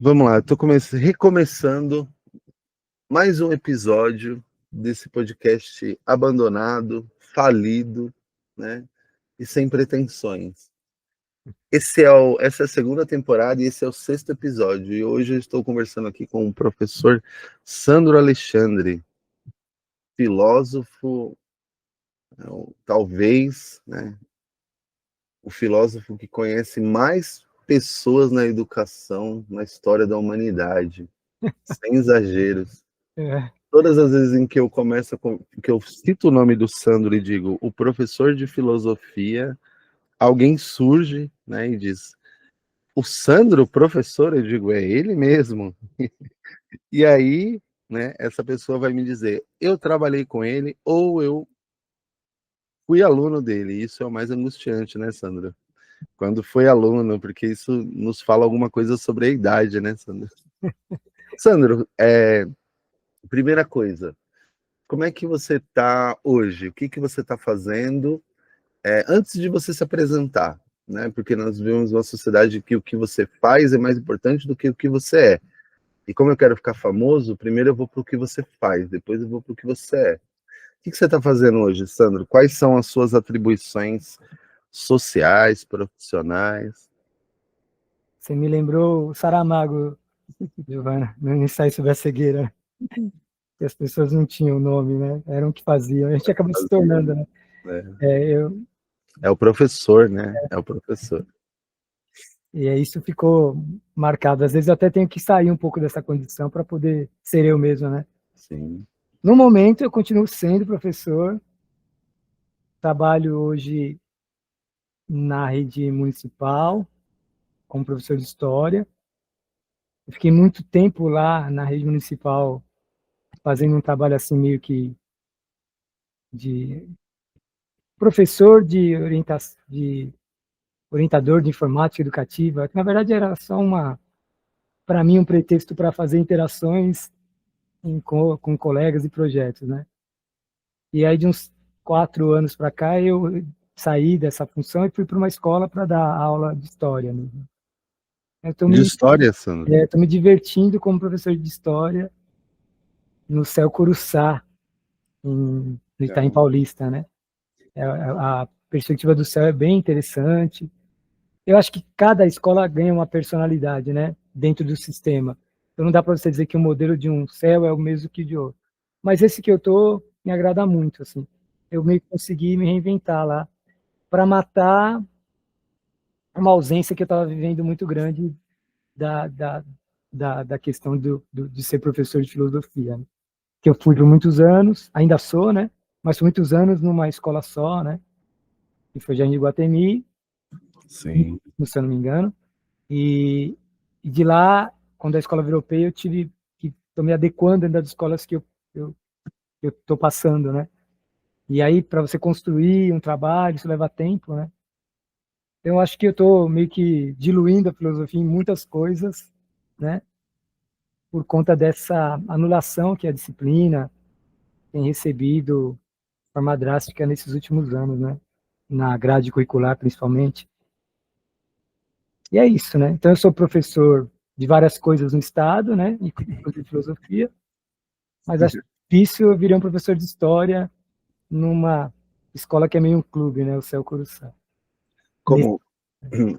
Vamos lá, estou recomeçando mais um episódio desse podcast abandonado, falido, né? E sem pretensões. Essa é a segunda temporada e esse é o sexto episódio. E hoje eu estou conversando aqui com o professor Sandro Alexandre, filósofo, talvez, né? O filósofo que conhece mais pessoas na educação, na história da humanidade, sem exageros. É, Todas as vezes em que que eu cito o nome do Sandro e digo o professor de filosofia, alguém surge, né, e diz: "O Sandro, professor?" Eu digo: "É ele mesmo." E aí, né, essa pessoa vai me dizer: "Eu trabalhei com ele" ou "Eu fui aluno dele." Isso é o mais angustiante, né, Sandro? Quando foi aluno, porque isso nos fala alguma coisa sobre a idade, né, Sandro? Sandro, primeira coisa, como é que você está hoje? O que que você está fazendo? Antes de você se apresentar, né? Porque nós vivemos uma sociedade que o que você faz é mais importante do que o que você é. E como eu quero ficar famoso, primeiro eu vou para o que você faz, depois eu vou para o que você é. O que você está fazendo hoje, Sandro? Quais são as suas atribuições sociais, profissionais? você me lembrou o Saramago, Giovana, no ensaio sobre a cegueira, que as pessoas não tinham nome, né? Eram o que faziam. A gente acabou se tornando, né? É, Eu, é o professor, né? É o professor. e aí isso ficou marcado. Às vezes eu até tenho que sair um pouco dessa condição para poder ser eu mesmo, né? Sim. No momento eu continuo sendo professor, trabalho hoje na rede municipal como professor de história. Eu fiquei muito tempo lá na rede municipal fazendo um trabalho assim meio que de professor de orientador de informática educativa, que na verdade era só para mim, um pretexto para fazer interações com colegas e projetos, né? E aí, de uns 4 anos para cá, eu saí dessa função e fui para uma escola para dar aula de história, né? Eu estou De me, história, Sandro? tô me divertindo como professor de história no Céu Curuçá, no Itaim Legal. Paulista, né? A perspectiva do céu é bem interessante. Eu acho que cada escola ganha uma personalidade, né, dentro do sistema. Então não dá para você dizer que o modelo de um céu é o mesmo que de outro. Mas esse que eu tô me agrada muito, assim. Eu meio que consegui me reinventar lá para matar uma ausência que eu estava vivendo muito grande da, da, da questão de ser professor de filosofia, né? Que eu fui por muitos anos, ainda sou, né? Mas por muitos anos numa escola só, né? Que foi Jardim de Guatemi, Sim. se eu não me engano. E de lá, quando a escola virou europeia, eu tive que estou me adequando ainda das escolas que eu estou passando, né? E aí, para você construir um trabalho, isso leva tempo, né? Então, eu acho que eu estou meio que diluindo a filosofia em muitas coisas, né? Por conta dessa anulação que a disciplina tem recebido de forma drástica nesses últimos anos, né? Na grade curricular, principalmente. E é isso, né? Então, eu sou professor de várias coisas no Estado, né? Inclusive filosofia, mas acho difícil eu virar um professor de história numa escola que é meio um clube, né? O Céu Curuçá. Como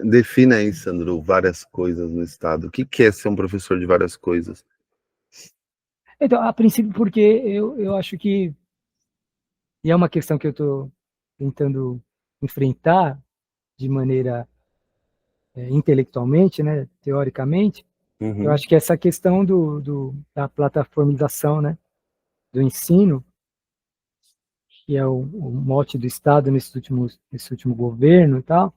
defina aí, Sandro, várias coisas no estado? O que que é ser um professor de várias coisas? Então, a princípio, porque eu acho que, e é uma questão que eu estou tentando enfrentar de maneira intelectualmente, né? Teoricamente, eu Uhum. acho que essa questão da plataformização, né? Do ensino, que é o mote do Estado nesse último governo e tal,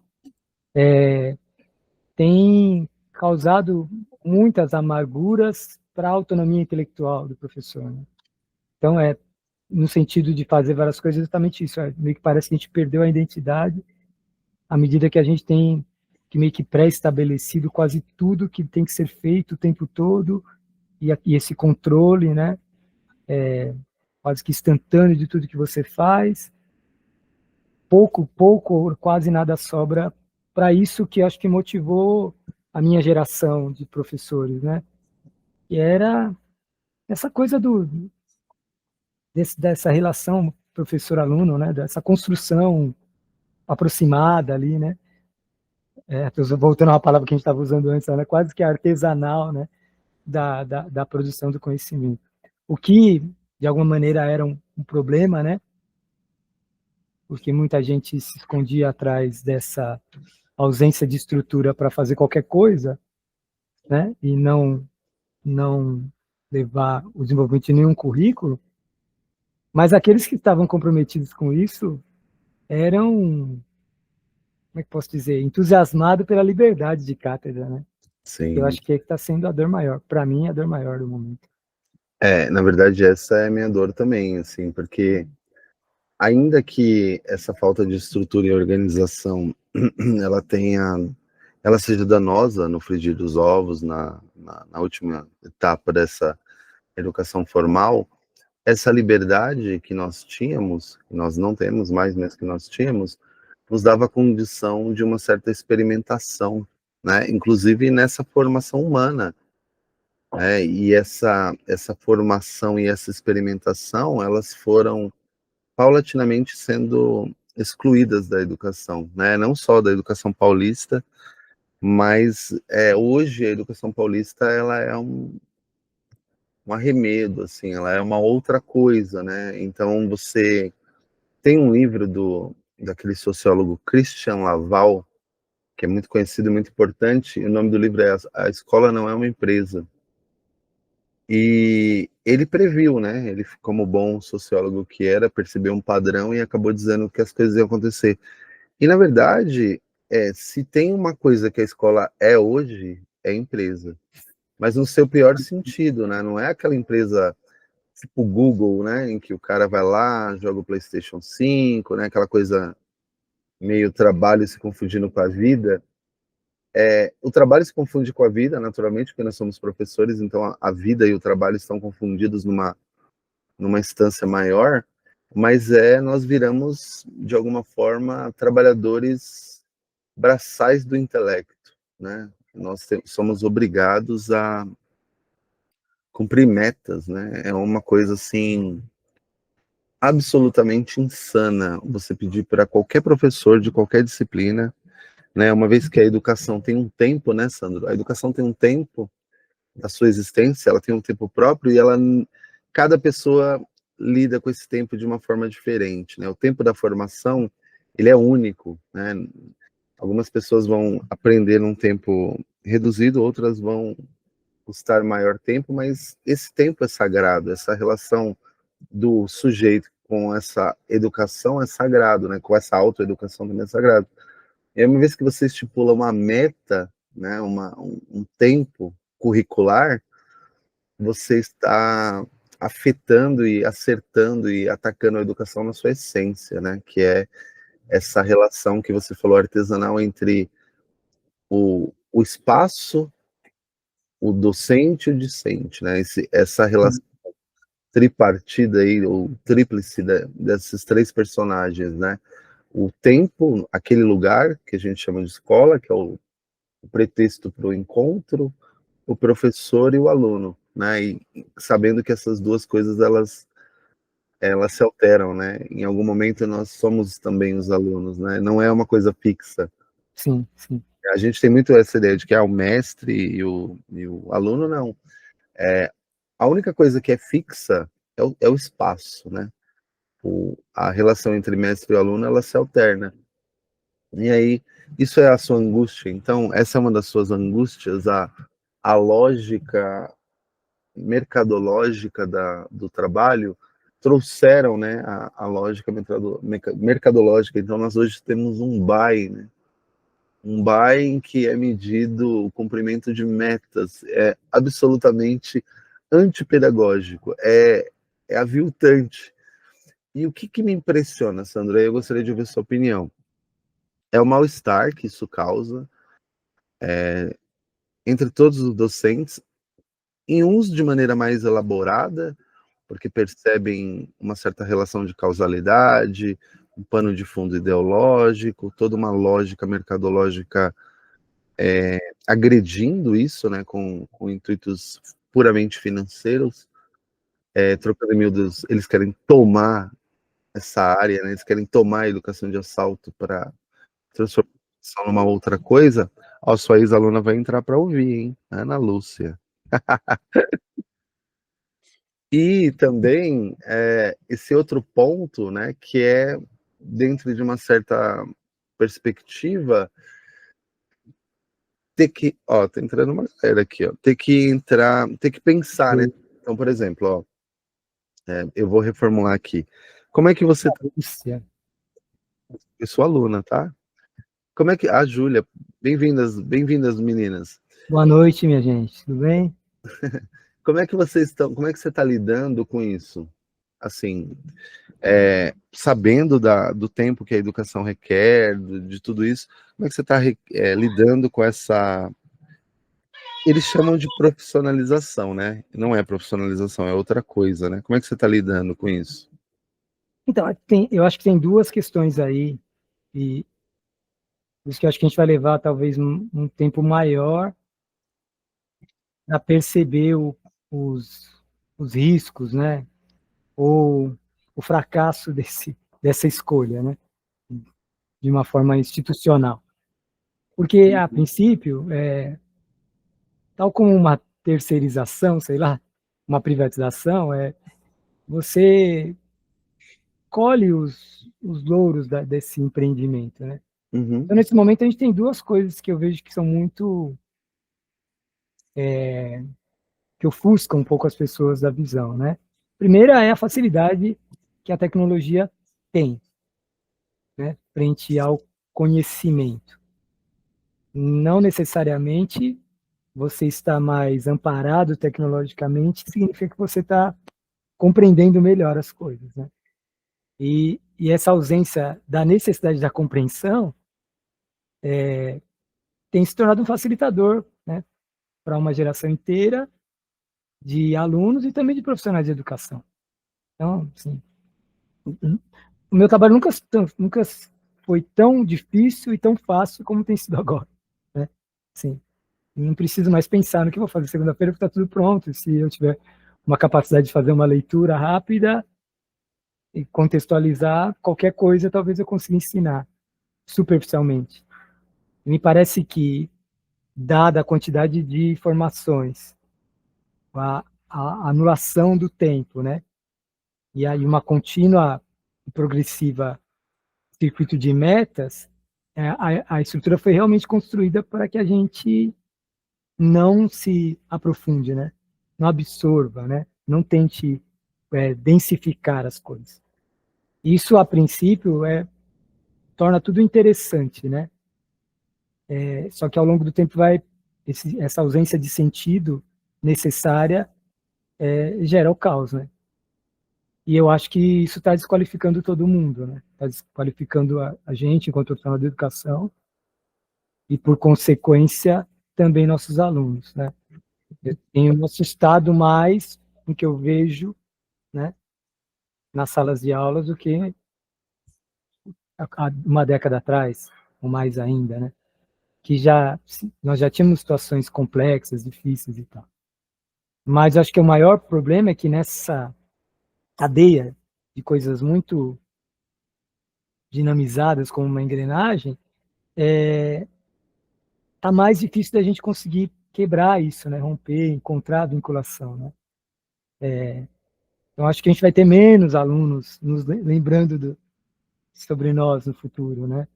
tem causado muitas amarguras para a autonomia intelectual do professor, né? Então, no sentido de fazer várias coisas, justamente isso. Meio que parece que a gente perdeu a identidade à medida que a gente tem que meio que pré-estabelecido quase tudo que tem que ser feito o tempo todo, e esse controle, né? Quase que instantâneo de tudo que você faz. Pouco ou quase nada sobra para isso que acho que motivou a minha geração de professores, né? E era essa coisa dessa relação professor-aluno, né? Dessa construção aproximada ali, né? Voltando a uma palavra que a gente estava usando antes, né? Quase que artesanal, né? Da produção do conhecimento. O que, de alguma maneira, era um problema, né? Porque muita gente se escondia atrás dessa ausência de estrutura para fazer qualquer coisa, né? E não levar o desenvolvimento de nenhum currículo, mas aqueles que estavam comprometidos com isso eram, como é que posso dizer, entusiasmados pela liberdade de cátedra, né? Eu Sim. acho que está sendo a dor maior. Para mim, a dor maior do momento. Na verdade, essa é a minha dor também, assim, porque ainda que essa falta de estrutura e organização ela tenha, ela seja danosa no frigir dos ovos, na última etapa dessa educação formal, essa liberdade que nós tínhamos, que nós não temos mais, mas que nós tínhamos, nos dava a condição de uma certa experimentação, né? Inclusive nessa formação humana. E essa formação e essa experimentação, elas foram paulatinamente sendo excluídas da educação, né? Não só da educação paulista, mas hoje a educação paulista ela é um arremedo, assim, ela é uma outra coisa, né? Então você tem um livro daquele sociólogo Christian Laval, que é muito conhecido e muito importante, e o nome do livro é A Escola Não é uma Empresa. E ele previu, né? Ele, como bom sociólogo que era, percebeu um padrão e acabou dizendo que as coisas iam acontecer. E, na verdade, se tem uma coisa que a escola é hoje, é empresa. Mas no seu pior sentido, né? Não é aquela empresa tipo Google, né? Em que o cara vai lá, joga o PlayStation 5, né? Aquela coisa meio trabalho se confundindo com a vida. O trabalho se confunde com a vida, naturalmente, porque nós somos professores, então a vida e o trabalho estão confundidos numa instância maior, mas nós viramos, de alguma forma, trabalhadores braçais do intelecto, né? Nós somos obrigados a cumprir metas, né? É uma coisa, assim, absolutamente insana você pedir para qualquer professor de qualquer disciplina, né? Uma vez que a educação tem um tempo, né, Sandro? A educação tem um tempo da sua existência, ela tem um tempo próprio e cada pessoa lida com esse tempo de uma forma diferente, né? O tempo da formação, ele é único, né? Algumas pessoas vão aprender num tempo reduzido, outras vão custar maior tempo, mas esse tempo é sagrado, essa relação do sujeito com essa educação é sagrado, né? Com essa autoeducação também é sagrado. E uma vez que você estipula uma meta, né, um tempo curricular, você está afetando e acertando e atacando a educação na sua essência, né? Que é essa relação que você falou artesanal entre o espaço, o docente e o discente, né? Essa relação tripartida aí, ou tríplice desses três personagens, né? O tempo, aquele lugar que a gente chama de escola, que é o pretexto para o encontro, o professor e o aluno, né? E sabendo que essas duas coisas elas se alteram, né? Em algum momento nós somos também os alunos, né? Não é uma coisa fixa. Sim, sim. A gente tem muito essa ideia de que o mestre e o aluno, não. A única coisa que é fixa é o espaço, né? A relação entre mestre e aluno, ela se alterna. E aí, isso é a sua angústia. Então, essa é uma das suas angústias, a lógica mercadológica do trabalho trouxeram, né, a lógica mercadológica. Então, nós hoje temos um buy, né? Um buy em que é medido o cumprimento de metas. É absolutamente antipedagógico, é aviltante. E o que me impressiona, Sandra? Eu gostaria de ouvir sua opinião. É o mal-estar que isso causa entre todos os docentes, em uns de maneira mais elaborada, porque percebem uma certa relação de causalidade, um pano de fundo ideológico, toda uma lógica mercadológica agredindo isso, né, com intuitos puramente financeiros, trocando em miúdos, eles querem tomar essa área, né, eles querem tomar a educação de assalto para transformar isso numa outra coisa. Ó, sua ex-aluna vai entrar para ouvir, hein, Ana Lúcia. E também, esse outro ponto, né, que é dentro de uma certa perspectiva, ter que, ó, tá entrando uma galera aqui, ó, ter que pensar, né? Então, por exemplo, ó, eu vou reformular aqui. Como é que você tá? Eu sou aluna, tá? Como é que a Júlia, bem-vindas meninas. Boa noite, minha gente, tudo bem? Como é que vocês estão? Como é que você está lidando com isso? Assim, sabendo do tempo que a educação requer, de tudo isso, como é que você está lidando com essa? Eles chamam de profissionalização, né? Não é profissionalização, é outra coisa, né? Como é que você está lidando com isso? Então, eu acho que tem duas questões aí, e por isso que eu acho que a gente vai levar talvez um tempo maior para perceber os riscos, né? Ou o fracasso dessa escolha, né? De uma forma institucional. Porque, a princípio, tal como uma terceirização, sei lá, uma privatização, você colhe os louros desse empreendimento, né? Uhum, Então, nesse momento, a gente tem duas coisas que eu vejo que são muito... que ofuscam um pouco as pessoas da visão, né? Primeira é a facilidade que a tecnologia tem, né, frente ao conhecimento. Não necessariamente você está mais amparado tecnologicamente, significa que você está compreendendo melhor as coisas, né? E essa ausência da necessidade da compreensão tem se tornado um facilitador, né, para uma geração inteira de alunos e também de profissionais de educação. Então, assim, o meu trabalho nunca foi tão difícil e tão fácil como tem sido agora, né? Sim, não preciso mais pensar no que vou fazer segunda-feira, porque está tudo pronto. Se eu tiver uma capacidade de fazer uma leitura rápida e contextualizar qualquer coisa, talvez eu consiga ensinar superficialmente. Me parece que, dada a quantidade de informações, a anulação do tempo, né? E aí uma contínua e progressiva circuito de metas, a estrutura foi realmente construída para que a gente não se aprofunde, né? Não absorva, né? Não tente densificar as coisas. Isso, a princípio, torna tudo interessante, né? Só que ao longo do tempo essa ausência de sentido necessária gera o caos, né? E eu acho que isso está desqualificando todo mundo, né? Está desqualificando a gente enquanto profissional da educação e, por consequência, também nossos alunos, né? Eu tenho me assustado mais com o que eu vejo, né, nas salas de aulas do que há uma década atrás, ou mais ainda, né? Que nós já tínhamos situações complexas, difíceis e tal. Mas acho que o maior problema é que nessa cadeia de coisas muito dinamizadas como uma engrenagem, tá mais difícil da gente conseguir quebrar isso, né? Romper, encontrar a vinculação, né? Então acho que a gente vai ter menos alunos nos lembrando sobre nós no futuro, né?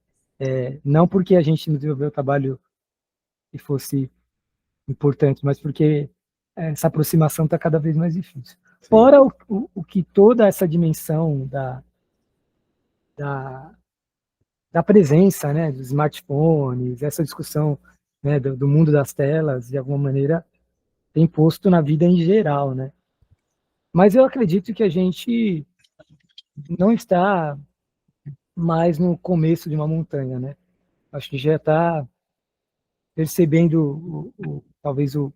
Não porque a gente não desenvolveu o trabalho que fosse importante, mas porque essa aproximação está cada vez mais difícil. Sim. Fora o que toda essa dimensão da presença, né, dos smartphones, essa discussão, né, do mundo das telas, de alguma maneira, tem posto na vida em geral, né? Mas eu acredito que a gente não está mais no começo de uma montanha, né? Acho que já está percebendo talvez o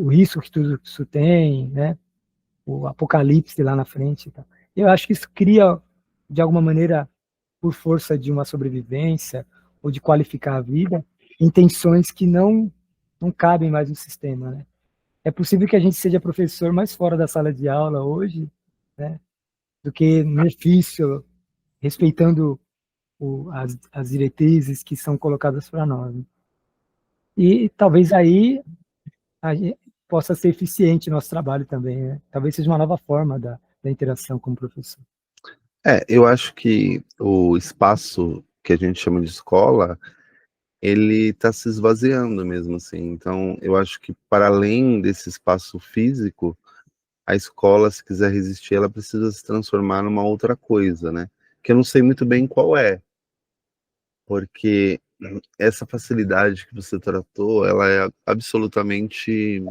risco que tudo isso tem, né? O apocalipse lá na frente. Tá? Eu acho que isso cria, de alguma maneira, por força de uma sobrevivência ou de qualificar a vida, intenções que não cabem mais no sistema, né? É possível que a gente seja professor mais fora da sala de aula hoje, né, do que no ofício, respeitando as diretrizes que são colocadas para nós, né? E talvez aí a gente possa ser eficiente nosso trabalho também, né? Talvez seja uma nova forma da interação com o professor. Eu acho que o espaço que a gente chama de escola, ele está se esvaziando mesmo, assim. Então, eu acho que para além desse espaço físico, a escola, se quiser resistir, ela precisa se transformar numa outra coisa, né? Que eu não sei muito bem qual é, porque essa facilidade que você tratou, ela é absolutamente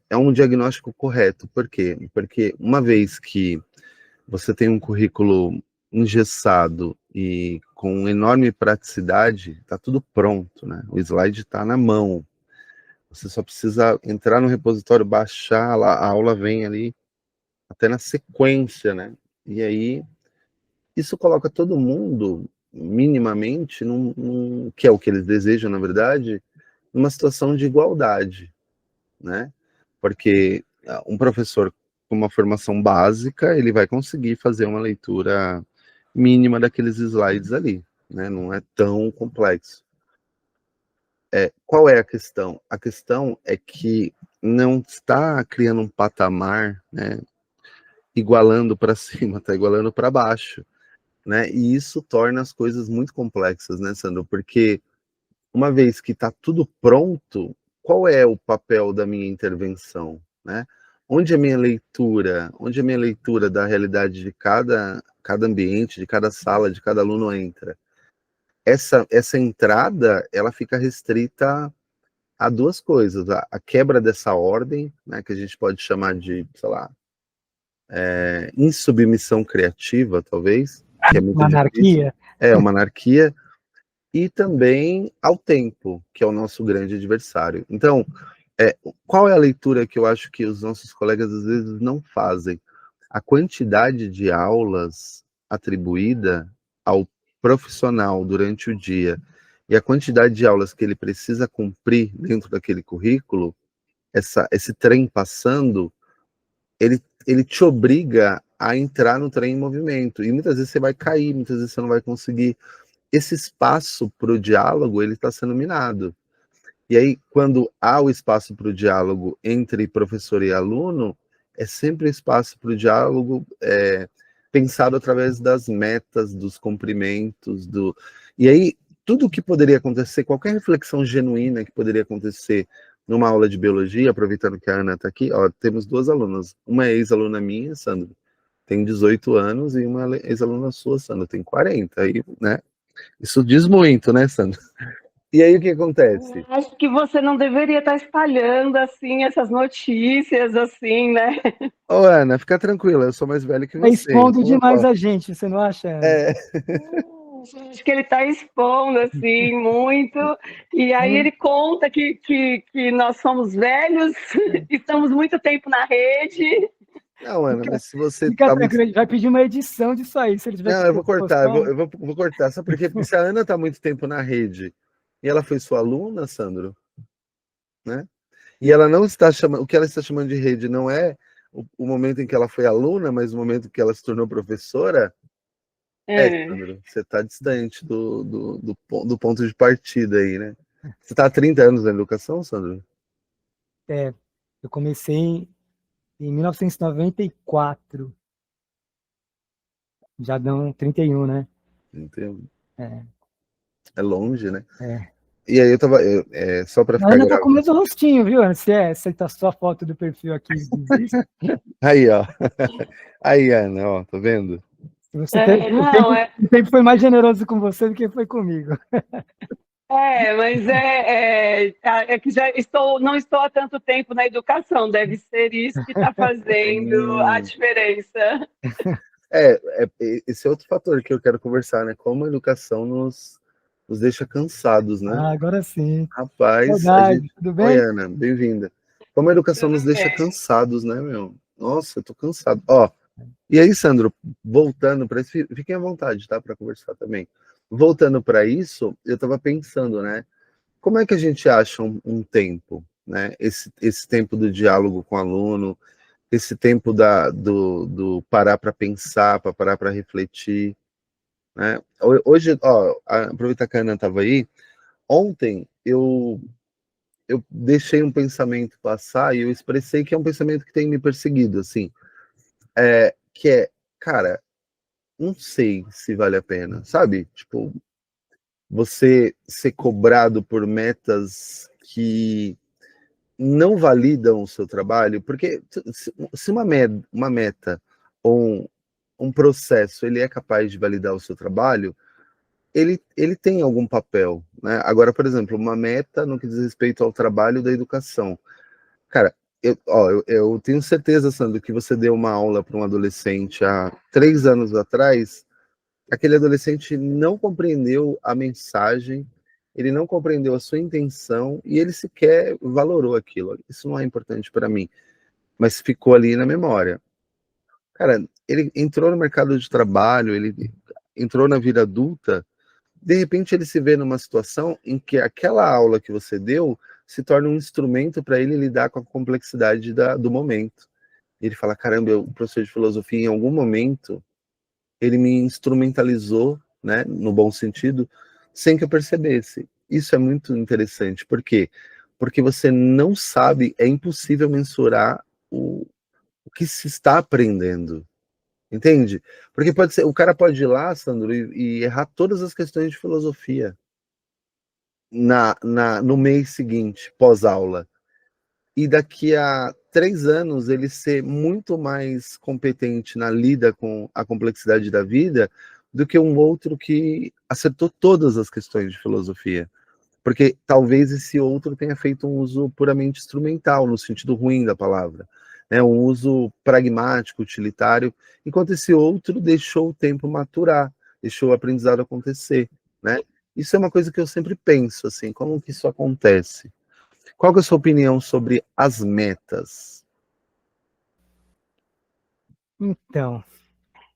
é um diagnóstico correto. Por quê? Porque uma vez que você tem um currículo engessado e com enorme praticidade, está tudo pronto, né? O slide está na mão. Você só precisa entrar no repositório, baixar, a aula vem ali até na sequência, né? E aí, isso coloca todo mundo, minimamente, que é o que eles desejam, na verdade, numa situação de igualdade, né? Porque um professor com uma formação básica, ele vai conseguir fazer uma leitura mínima daqueles slides ali, né? Não é tão complexo. Qual é a questão? A questão é que não está criando um patamar, né, igualando para cima, está igualando para baixo, né? E isso torna as coisas muito complexas, né, Sandro? Porque uma vez que está tudo pronto, qual é o papel da minha intervenção, né? Onde a minha leitura, onde a minha leitura da realidade de cada ambiente, de cada sala, de cada aluno entra? Essa entrada, ela fica restrita a duas coisas: a quebra dessa ordem, né, que a gente pode chamar de, sei lá, insubmissão criativa, talvez, que é muito Uma difícil. anarquia? Uma anarquia. E também ao tempo, que é o nosso grande adversário. Então, qual é a leitura que eu acho que os nossos colegas às vezes não fazem? A quantidade de aulas atribuída ao profissional durante o dia e a quantidade de aulas que ele precisa cumprir dentro daquele currículo, esse trem passando, ele te obriga a entrar no trem em movimento. E muitas vezes você vai cair, muitas vezes você não vai conseguir. Esse espaço para o diálogo, ele está sendo minado. E aí, quando há o espaço para o diálogo entre professor e aluno, é sempre espaço para o diálogo pensado através das metas, dos cumprimentos, E aí, tudo que poderia acontecer, qualquer reflexão genuína que poderia acontecer numa aula de biologia, aproveitando que a Ana está aqui, ó, temos duas alunas. Uma é ex-aluna minha, Sandra, tem 18 anos, e uma ex-aluna sua, Sandra, tem 40. Aí, né? Isso diz muito, né, Sandra? E aí o que acontece? Acho que você não deveria estar espalhando assim essas notícias assim, né? Ô, Ana, fica tranquila, eu sou mais velho que Está você, expondo então eu demais posso. a gente, você não acha, Ana? Acho que ele está expondo assim muito, e aí ele conta que nós somos velhos, estamos muito tempo na rede. Não, Ana, mas se você Fica tá muito. tranquilo, a gente vai pedir uma edição disso aí, se ele tiver Não, que eu vou cortar, postar. vou cortar. Sabe por quê? Porque se a Ana tá muito tempo na rede e ela foi sua aluna, Sandro, né? E ela não está chamando, o que ela está chamando de rede não é o momento em que ela foi aluna, mas o momento em que ela se tornou professora. Sandro, você está distante do ponto de partida aí, né? Você está há 30 anos na educação, Sandro? Eu comecei em 1994. Já dão 31, né? Entendo. É. É longe, né? É. E aí eu tava. Só para A ficar Ana tá com o gravado. mesmo rostinho, viu, Ana? Se tá sua foto do perfil aqui existe. Aí, ó. Aí, Ana, ó, tá vendo? Você Não, o tempo foi mais generoso com você do que foi comigo. mas é que já não estou há tanto tempo na educação, deve ser isso que está fazendo a diferença. Esse é outro fator que eu quero conversar, né? Como a educação nos deixa cansados, né? Ah, agora sim. Rapaz, a Saudade, gente. tudo Oi, bem? Ana, bem-vinda. Como a educação nos deixa cansados, né, meu? Nossa, eu tô cansado. Ó, E aí, Sandro, voltando para isso, fiquem à vontade, tá, para conversar também. Voltando para isso, eu estava pensando, né? Como é que a gente acha um tempo, né? Esse tempo do diálogo com o aluno, esse tempo do parar para pensar, para parar para refletir, né? Hoje, ó, aproveitar que a Ana estava aí, ontem eu deixei um pensamento passar e eu expressei que é um pensamento que tem me perseguido, assim, que é, cara, não sei se vale a pena, sabe? Tipo, você ser cobrado por metas que não validam o seu trabalho, porque se uma meta ou um processo ele é capaz de validar o seu trabalho, ele tem algum papel, né? Agora, por exemplo, uma meta no que diz respeito ao trabalho da educação. Cara, eu tenho certeza, Sandro, que você deu uma aula para um adolescente há 3 anos atrás, aquele adolescente não compreendeu a mensagem, ele não compreendeu a sua intenção e ele sequer valorou aquilo. Isso não é importante para mim, mas ficou ali na memória. Cara, ele entrou no mercado de trabalho, ele entrou na vida adulta, de repente ele se vê numa situação em que aquela aula que você deu se torna um instrumento para ele lidar com a complexidade do momento. Ele fala, caramba, o professor de filosofia, em algum momento, ele me instrumentalizou, né, no bom sentido, sem que eu percebesse. Isso é muito interessante. Por quê? Porque você não sabe, é impossível mensurar o que se está aprendendo. Entende? Porque pode ser, o cara pode ir lá, Sandro, e errar todas as questões de filosofia no mês seguinte, pós-aula. E daqui a 3 anos ele ser muito mais competente na lida com a complexidade da vida do que um outro que acertou todas as questões de filosofia. Porque talvez esse outro tenha feito um uso puramente instrumental, no sentido ruim da palavra, né? Um uso pragmático, utilitário, enquanto esse outro deixou o tempo maturar, deixou o aprendizado acontecer, né? Isso é uma coisa que eu sempre penso, assim, como que isso acontece? Qual que é a sua opinião sobre as metas? Então,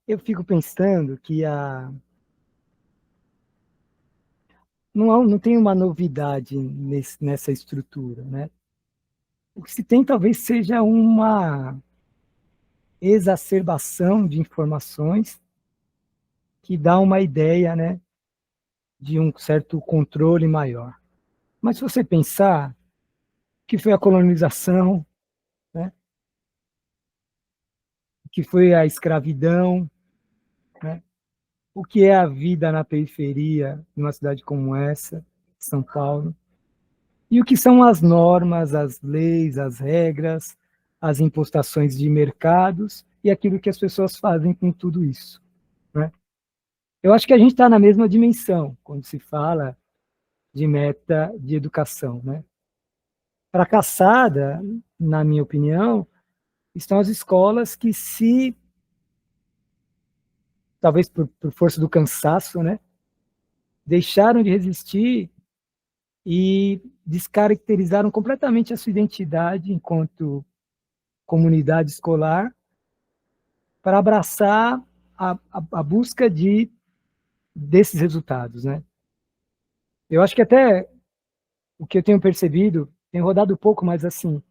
eu fico pensando que não tem uma novidade nessa estrutura, né? O que se tem talvez seja uma exacerbação de informações que dá uma ideia, né, de um certo controle maior. Mas se você pensar que foi a colonização, né, que foi a escravidão, né, o que é a vida na periferia, numa cidade como essa, São Paulo, e o que são as normas, as leis, as regras, as impostações de mercados e aquilo que as pessoas fazem com tudo isso, né? Eu acho que a gente está na mesma dimensão quando se fala de meta de educação, né? Fracassada, na minha opinião, estão as escolas que talvez por força do cansaço, né, deixaram de resistir e descaracterizaram completamente a sua identidade enquanto comunidade escolar para abraçar a busca desses resultados, né? Eu acho que até o que eu tenho percebido, tem rodado pouco, mas assim,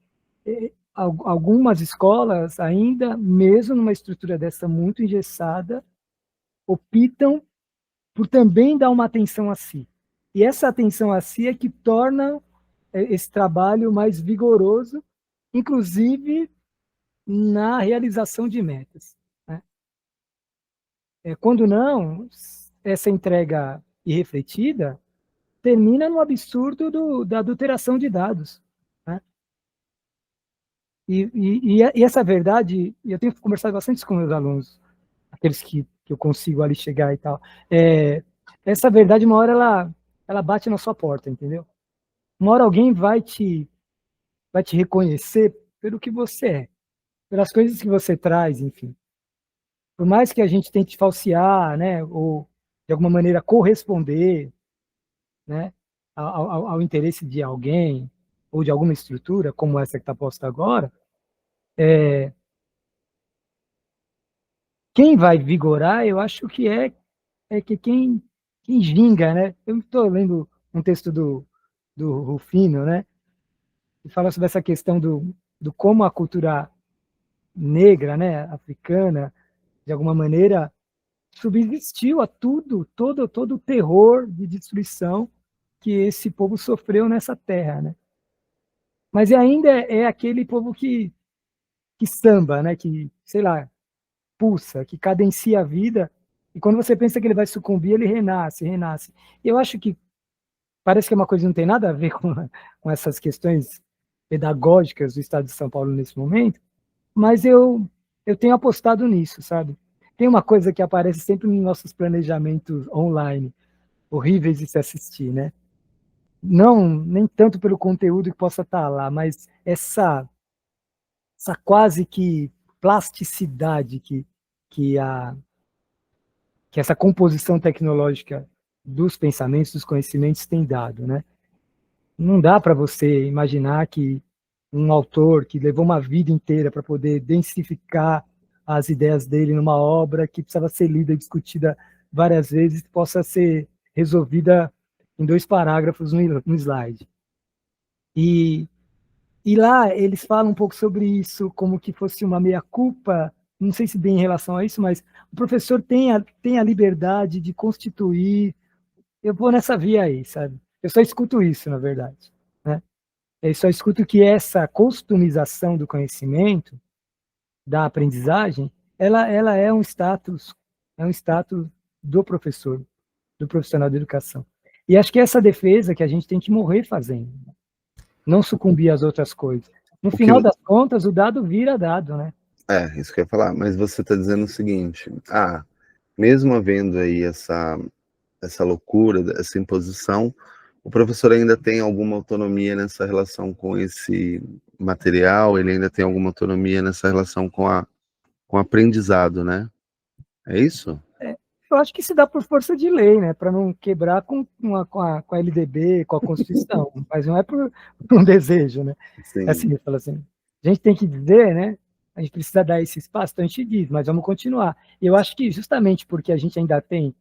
algumas escolas ainda, mesmo numa estrutura dessa muito engessada, optam por também dar uma atenção a si. E essa atenção a si é que torna esse trabalho mais vigoroso, inclusive na realização de metas, né? Quando não, essa entrega irrefletida termina no absurdo da adulteração de dados, né? E essa verdade, eu tenho conversado bastante com meus alunos, aqueles que eu consigo ali chegar e tal, essa verdade, uma hora, ela bate na sua porta, entendeu? Uma hora alguém vai te reconhecer pelo que você é, pelas coisas que você traz, enfim. Por mais que a gente tente falsear, né, ou de alguma maneira corresponder, né, ao interesse de alguém ou de alguma estrutura, como essa que está posta agora, quem vai vigorar, eu acho que que quem ginga, né? Eu estou lendo um texto do Rufino, né? Que fala sobre essa questão do como a cultura negra, né, africana, de alguma maneira, subsistiu a todo o terror de destruição que esse povo sofreu nessa terra, né? Mas ainda é aquele povo que samba, né? Que, sei lá, pulsa, que cadencia a vida, e quando você pensa que ele vai sucumbir, ele renasce, renasce. E eu acho que parece que é uma coisa que não tem nada a ver com essas questões pedagógicas do Estado de São Paulo nesse momento, mas eu tenho apostado nisso, sabe? Tem uma coisa que aparece sempre nos nossos planejamentos online, horríveis de se assistir, né? Não, nem tanto pelo conteúdo que possa estar lá, mas essa quase que plasticidade que, a, que essa composição tecnológica dos pensamentos, dos conhecimentos tem dado, né? Não dá para você imaginar que um autor que levou uma vida inteira para poder densificar as ideias dele numa obra que precisava ser lida e discutida várias vezes possa ser resolvida em 2 parágrafos no slide. E lá eles falam um pouco sobre isso, como que fosse uma meia-culpa, não sei se bem em relação a isso, mas o professor tem a liberdade de constituir. Eu vou nessa via aí, sabe? Eu só escuto isso, na verdade, né? Eu só escuto que essa customização do conhecimento, da aprendizagem, ela é um status do professor, do profissional de educação. E acho que essa defesa que a gente tem que morrer fazendo, não sucumbir às outras coisas. No O que, final das contas, o dado vira dado, né? isso que eu ia falar, mas você está dizendo o seguinte, mesmo havendo aí essa loucura, essa imposição, o professor ainda tem alguma autonomia nessa relação com esse material, ele ainda tem alguma autonomia nessa relação com o aprendizado, né? É isso? Eu acho que se dá por força de lei, né? Para não quebrar com a LDB, com a Constituição, mas não é por um desejo, né? Sim. É assim, fala assim, a gente tem que dizer, né? A gente precisa dar esse espaço, então a gente diz, mas vamos continuar. E eu acho que justamente porque a gente ainda tem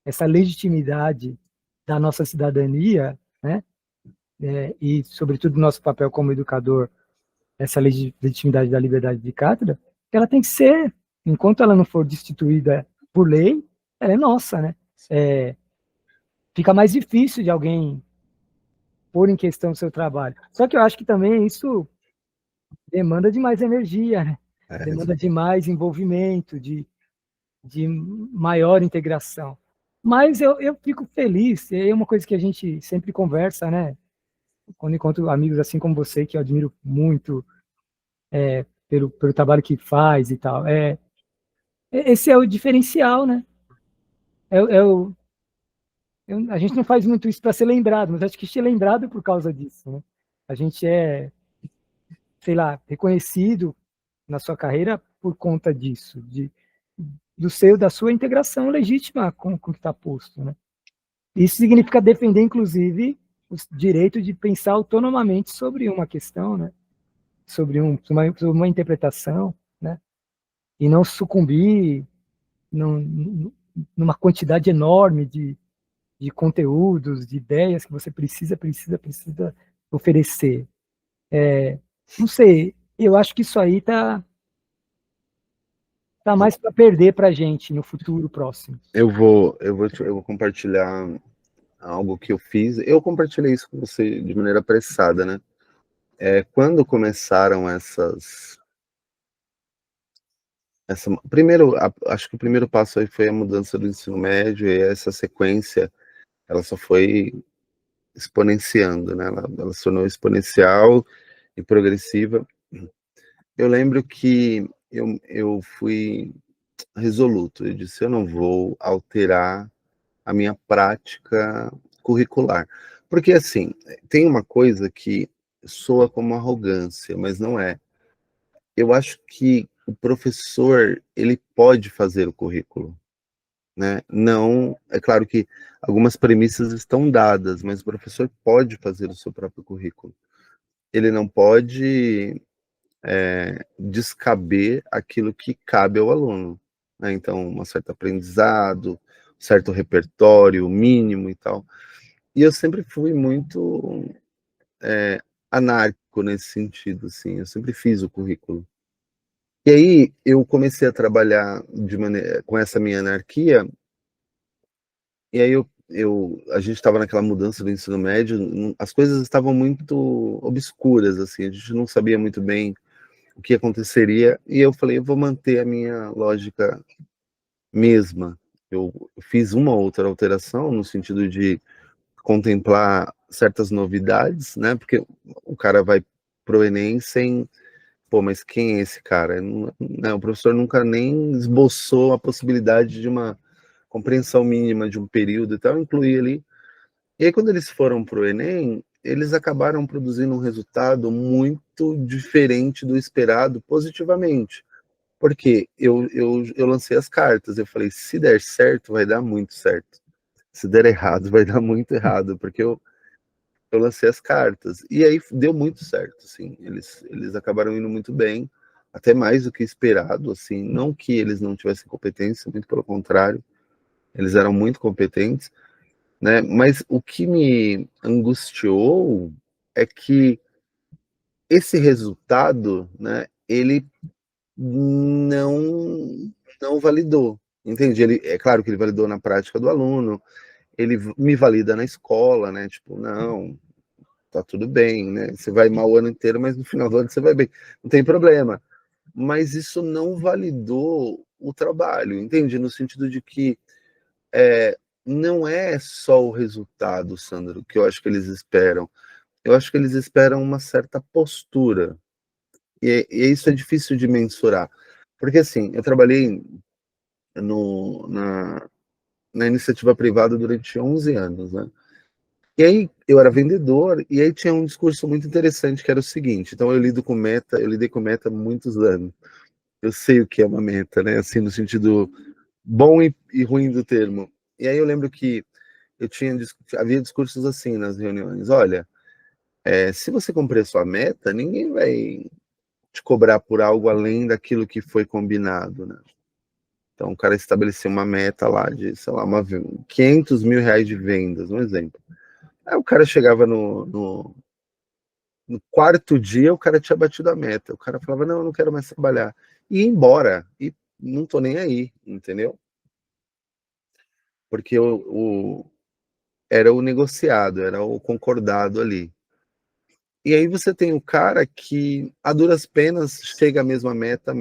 essa legitimidade da nossa cidadania, né? E, sobretudo, do nosso papel como educador, essa legitimidade da liberdade de cátedra, ela tem que ser, enquanto ela não for destituída por lei, ela é nossa, né? Fica mais difícil de alguém pôr em questão o seu trabalho. Só que eu acho que também isso demanda de mais energia, né? Demanda de mais envolvimento, de maior integração. Mas eu fico feliz, é uma coisa que a gente sempre conversa, né? Quando encontro amigos assim como você, que eu admiro muito pelo trabalho que faz e tal. Esse é o diferencial, né? A gente não faz muito isso para ser lembrado, mas acho que ser lembrado por causa disso, né? A gente sei lá, reconhecido na sua carreira por conta disso, da sua integração legítima com o que está posto, né? Isso significa defender, inclusive, o direito de pensar autonomamente sobre uma questão, né? Sobre uma interpretação, né? E não sucumbir numa quantidade enorme de conteúdos, de ideias que você precisa oferecer. Não sei, eu acho que isso aí tá mais para perder para a gente no futuro próximo. Eu vou compartilhar algo que eu fiz. Eu compartilhei isso com você de maneira apressada, né? Quando começaram primeiro, acho que o primeiro passo aí foi a mudança do ensino médio, e essa sequência, ela só foi exponenciando, né? Ela se tornou exponencial e progressiva. Eu lembro que eu fui resoluto, eu disse, eu não vou alterar a minha prática curricular. Porque, assim, tem uma coisa que soa como arrogância, mas não é. Eu acho que o professor, ele pode fazer o currículo, né? Não, é claro que algumas premissas estão dadas, mas o professor pode fazer o seu próprio currículo. Ele não pode descaber aquilo que cabe ao aluno. né? Então, um certo aprendizado, certo repertório mínimo e tal. E eu sempre fui muito anárquico nesse sentido, assim, eu sempre fiz o currículo. E aí eu comecei a trabalhar com essa minha anarquia, e aí a gente estava naquela mudança do ensino médio, as coisas estavam muito obscuras, assim, a gente não sabia muito bem o que aconteceria, e eu falei, eu vou manter a minha lógica mesma. Eu fiz uma outra alteração no sentido de contemplar certas novidades, né? Porque o cara vai pro Enem sem, pô, mas quem é esse cara? Não, o professor nunca nem esboçou a possibilidade de uma compreensão mínima de um período e tal, incluir ali. E aí, quando eles foram pro Enem, eles acabaram produzindo um resultado muito diferente do esperado positivamente. Porque eu lancei as cartas, eu falei, se der certo, vai dar muito certo. Se der errado, vai dar muito errado, porque eu lancei as cartas. E aí deu muito certo, assim. Eles acabaram indo muito bem, até mais do que esperado, assim. Não que eles não tivessem competência, muito pelo contrário, eles eram muito competentes, né? Mas o que me angustiou é que esse resultado, né, ele não validou, entende? Ele, é claro que ele validou na prática do aluno, ele me valida na escola, né? Tipo, não, tá tudo bem, né? Você vai mal o ano inteiro, mas no final do ano você vai bem, não tem problema. Mas isso não validou o trabalho, entende? No sentido de que não é só o resultado, Sandro, que eu acho que eles esperam. Eu acho que eles esperam uma certa postura. E isso é difícil de mensurar. Porque, assim, eu trabalhei na iniciativa privada durante 11 anos, né? E aí eu era vendedor, e aí tinha um discurso muito interessante, que era o seguinte, então eu lidei com meta há muitos anos. Eu sei o que é uma meta, né? Assim, no sentido bom e ruim do termo. E aí eu lembro que havia discursos assim nas reuniões, olha, se você cumprir a sua meta, ninguém vai te cobrar por algo além daquilo que foi combinado, né? Então o cara estabeleceu uma meta lá de, sei lá, 500 mil reais de vendas, um exemplo. Aí o cara chegava no quarto dia, o cara tinha batido a meta. O cara falava, não, eu não quero mais trabalhar. E ia embora. E não tô nem aí, entendeu? Porque era o negociado, era o concordado ali. E aí você tem o cara que, a duras penas, chega à mesma meta,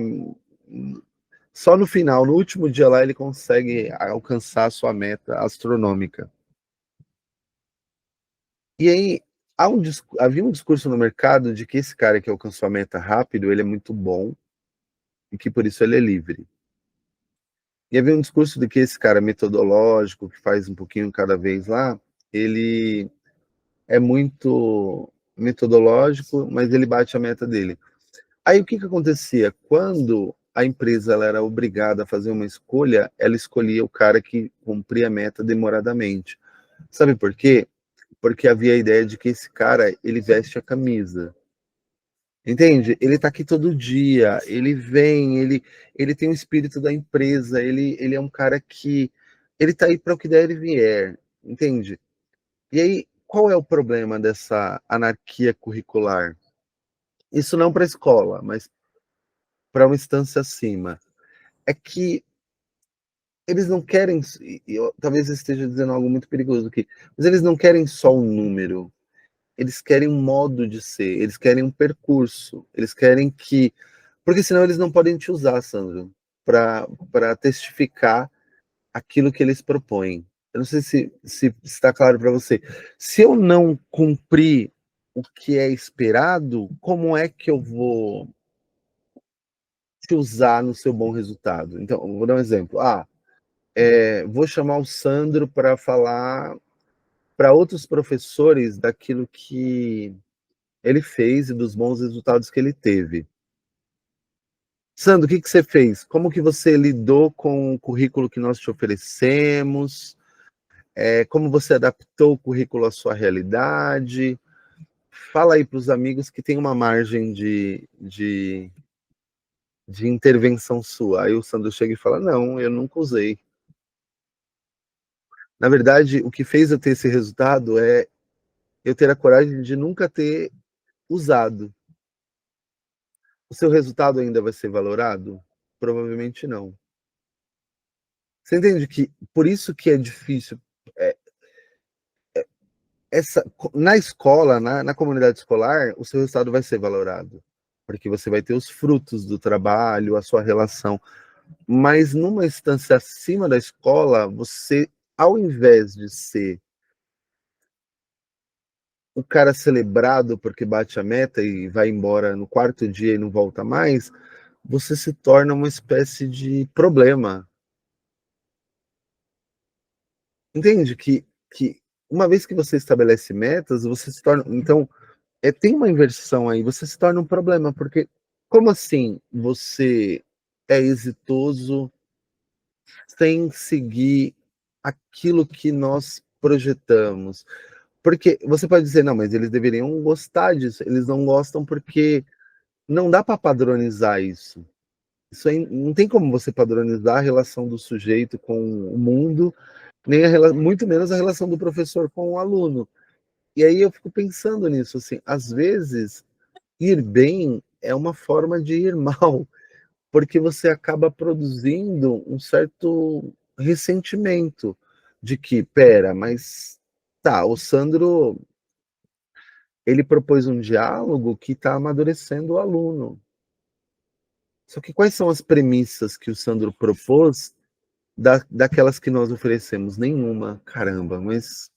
só no final, no último dia lá, ele consegue alcançar a sua meta astronômica. E aí, havia um discurso no mercado de que esse cara que alcançou a meta rápido, ele é muito bom, e que por isso ele é livre. E havia um discurso de que esse cara metodológico, que faz um pouquinho cada vez lá, ele é muito metodológico, mas ele bate a meta dele. Aí o que acontecia? Quando a empresa ela era obrigada a fazer uma escolha, ela escolhia o cara que cumpria a meta demoradamente. Sabe por quê? Porque havia a ideia de que esse cara, ele veste a camisa. Entende? Ele tá aqui todo dia, ele vem, ele tem o espírito da empresa, ele é um cara que ele tá aí para o que der e vier, entende? E aí, qual é o problema dessa anarquia curricular? Isso não para a escola, mas para uma instância acima. É que eles não querem, talvez eu esteja dizendo algo muito perigoso aqui, mas eles não querem só um número, eles querem um modo de ser, eles querem um percurso, eles querem que. Porque senão eles não podem te usar, Sandro, para testificar aquilo que eles propõem. Eu não sei se está claro para você. Se eu não cumprir o que é esperado, como é que eu vou te usar no seu bom resultado? Então, vou dar um exemplo. Vou chamar o Sandro para falar para outros professores daquilo que ele fez e dos bons resultados que ele teve. Sandro, o que você fez? Como que você lidou com o currículo que nós te oferecemos? Como você adaptou o currículo à sua realidade? Fala aí para os amigos que tem uma margem de de intervenção sua. Aí o Sandro chega e fala, não, eu nunca usei. Na verdade, o que fez eu ter esse resultado é eu ter a coragem de nunca ter usado. O seu resultado ainda vai ser valorado? Provavelmente não. Você entende que por isso que é difícil, na escola, na comunidade escolar, o seu resultado vai ser valorado, porque você vai ter os frutos do trabalho, a sua relação. Mas numa instância acima da escola, você, ao invés de ser o cara celebrado porque bate a meta e vai embora no quarto dia e não volta mais, você se torna uma espécie de problema. Entende que uma vez que você estabelece metas, você se torna. Então, tem uma inversão aí, você se torna um problema, porque como assim você é exitoso sem seguir aquilo que nós projetamos? Porque você pode dizer, não, mas eles deveriam gostar disso, eles não gostam porque não dá para padronizar isso. Isso aí, não tem como você padronizar a relação do sujeito com o mundo, nem muito menos a relação do professor com o aluno. E aí eu fico pensando nisso, assim, às vezes ir bem é uma forma de ir mal, porque você acaba produzindo um certo ressentimento de que, pera, mas tá, o Sandro, ele propôs um diálogo que está amadurecendo o aluno. Só que quais são as premissas que o Sandro propôs daquelas que nós oferecemos? Nenhuma, caramba, mas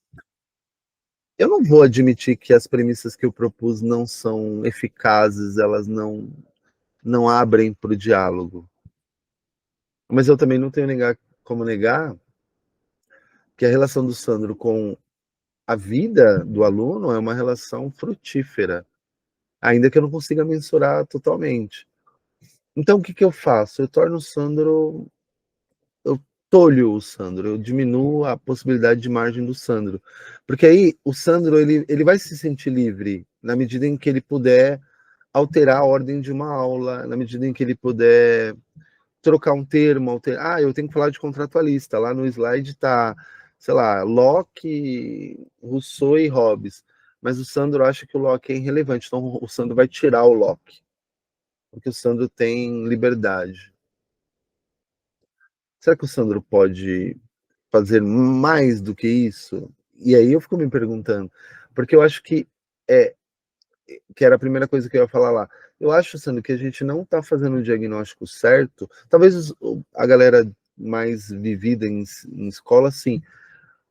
eu não vou admitir que as premissas que eu propus não são eficazes, elas não abrem para o diálogo. Mas eu também não tenho como negar que a relação do Sandro com a vida do aluno é uma relação frutífera, ainda que eu não consiga mensurar totalmente. Então, o que, que eu faço? Eu torno o Sandro, eu tolho o Sandro, eu diminuo a possibilidade de margem do Sandro. Porque aí o Sandro ele vai se sentir livre na medida em que ele puder alterar a ordem de uma aula, na medida em que ele puder trocar um termo, eu tenho que falar de contratualista, lá no slide tá, sei lá, Locke, Rousseau e Hobbes, mas o Sandro acha que o Locke é irrelevante, então o Sandro vai tirar o Locke, porque o Sandro tem liberdade. Será que o Sandro pode fazer mais do que isso? E aí eu fico me perguntando, porque eu acho é, que era a primeira coisa que eu ia falar lá. Eu acho, Sandro, que a gente não está fazendo o diagnóstico certo. Talvez a galera mais vivida em escola, sim.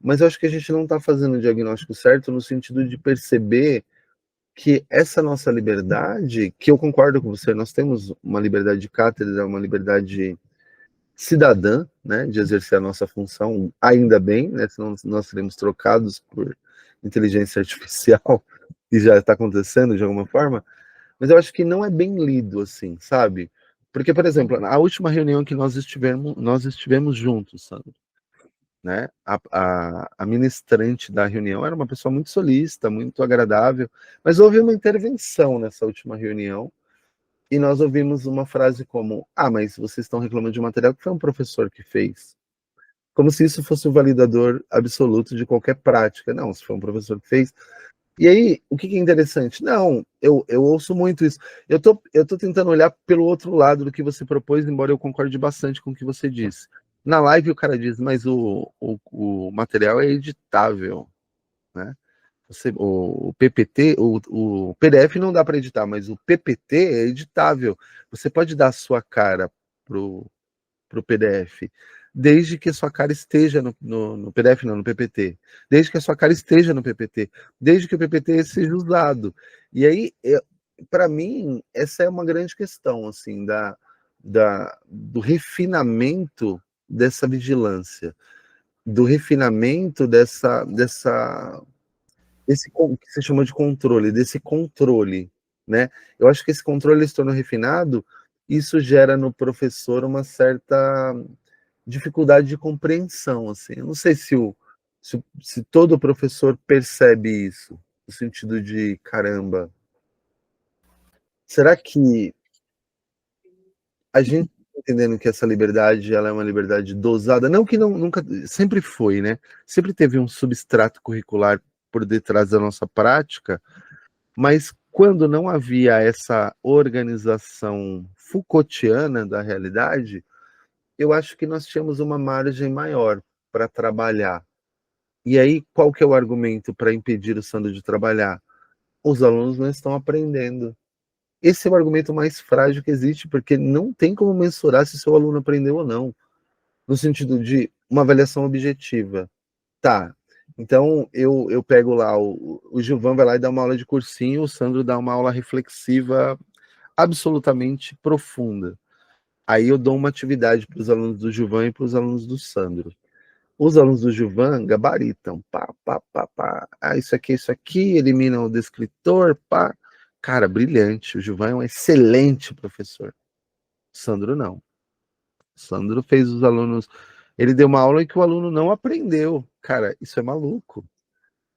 Mas eu acho que a gente não está fazendo o diagnóstico certo no sentido de perceber que essa nossa liberdade, que eu concordo com você, nós temos uma liberdade de cátedra, uma liberdade cidadã, né, de exercer a nossa função, ainda bem, né, senão nós seremos trocados por inteligência artificial, e já está acontecendo de alguma forma, mas eu acho que não é bem lido, assim, sabe? Porque, por exemplo, a última reunião que nós estivemos juntos, Sandro, né? A ministrante da reunião era uma pessoa muito solícita, muito agradável, mas houve uma intervenção nessa última reunião e nós ouvimos uma frase como: ah, mas vocês estão reclamando de um material que foi um professor que fez. Como se isso fosse o validador absoluto de qualquer prática. Não, se foi um professor que fez. E aí, o que é interessante? Não, eu ouço muito isso. Eu tô tentando olhar pelo outro lado do que você propôs, embora eu concorde bastante com o que você disse. Na live o cara diz, mas o material é editável, né? O PPT, o PDF não dá para editar, mas o PPT é editável. Você pode dar a sua cara pro PDF, desde que a sua cara esteja no PDF, não, no PPT, desde que a sua cara esteja no PPT, desde que o PPT seja usado. E aí, para mim, essa é uma grande questão, assim, do refinamento dessa vigilância, do refinamento desse que se chama de controle, desse controle, né? Eu acho que esse controle se tornou refinado, isso gera no professor uma certa dificuldade de compreensão, assim. Eu não sei se todo professor percebe isso, no sentido de, caramba, será que a gente tá entendendo que essa liberdade, ela é uma liberdade dosada, não que não, nunca, sempre foi, né? Sempre teve um substrato curricular por detrás da nossa prática, mas quando não havia essa organização Foucaultiana da realidade, eu acho que nós tínhamos uma margem maior para trabalhar. E aí, qual que é o argumento para impedir o Sandro de trabalhar? Os alunos não estão aprendendo. Esse é o argumento mais frágil que existe, porque não tem como mensurar se seu aluno aprendeu ou não, no sentido de uma avaliação objetiva. Tá, então eu pego lá, o Gilvan vai lá e dá uma aula de cursinho, o Sandro dá uma aula reflexiva absolutamente profunda. Aí eu dou uma atividade para os alunos do Gilvan e para os alunos do Sandro. Os alunos do Gilvan gabaritam, pá, pá, pá, pá. Ah, isso aqui, eliminam o descritor, pá. Cara, brilhante. O Gilvan é um excelente professor. O Sandro não. O Sandro fez os alunos. Ele deu uma aula em que o aluno não aprendeu. Cara, isso é maluco.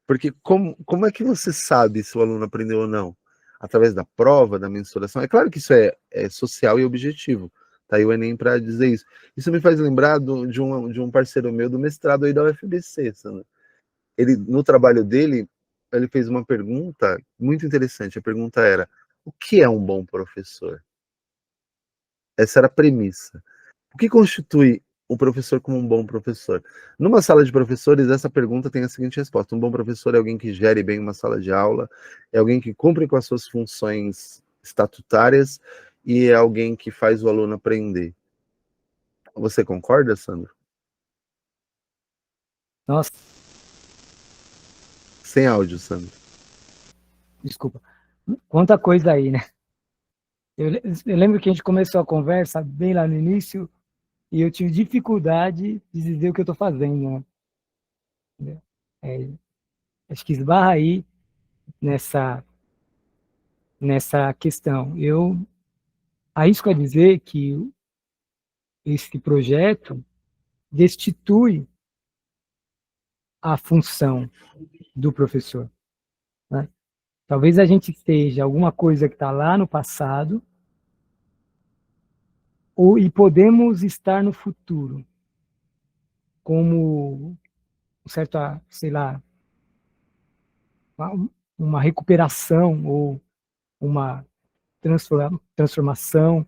Porque como é que você sabe se o aluno aprendeu ou não? Através da prova, da mensuração. É claro que isso é social e objetivo. Tá aí o Enem para dizer isso. Isso me faz lembrar de um parceiro meu do mestrado aí da UFBC, Sandra. Ele, no trabalho dele, ele fez uma pergunta muito interessante. A pergunta era: o que é um bom professor? Essa era a premissa. O que constitui o professor como um bom professor? Numa sala de professores, essa pergunta tem a seguinte resposta: um bom professor é alguém que gere bem uma sala de aula, é alguém que cumpre com as suas funções estatutárias e é alguém que faz o aluno aprender. Você concorda, Sandro? Nossa, Sem áudio, Sandro. desculpa. Quanta coisa aí, né? Eu lembro que a gente começou a conversa bem lá no início e eu tive dificuldade de dizer o que eu estou fazendo, né? Acho que esbarra aí nessa questão. Eu arrisco a dizer que esse projeto destitui a função do professor, né? Talvez a gente esteja alguma coisa que está lá no passado e podemos estar no futuro, como um certo, sei lá, uma recuperação ou uma transformação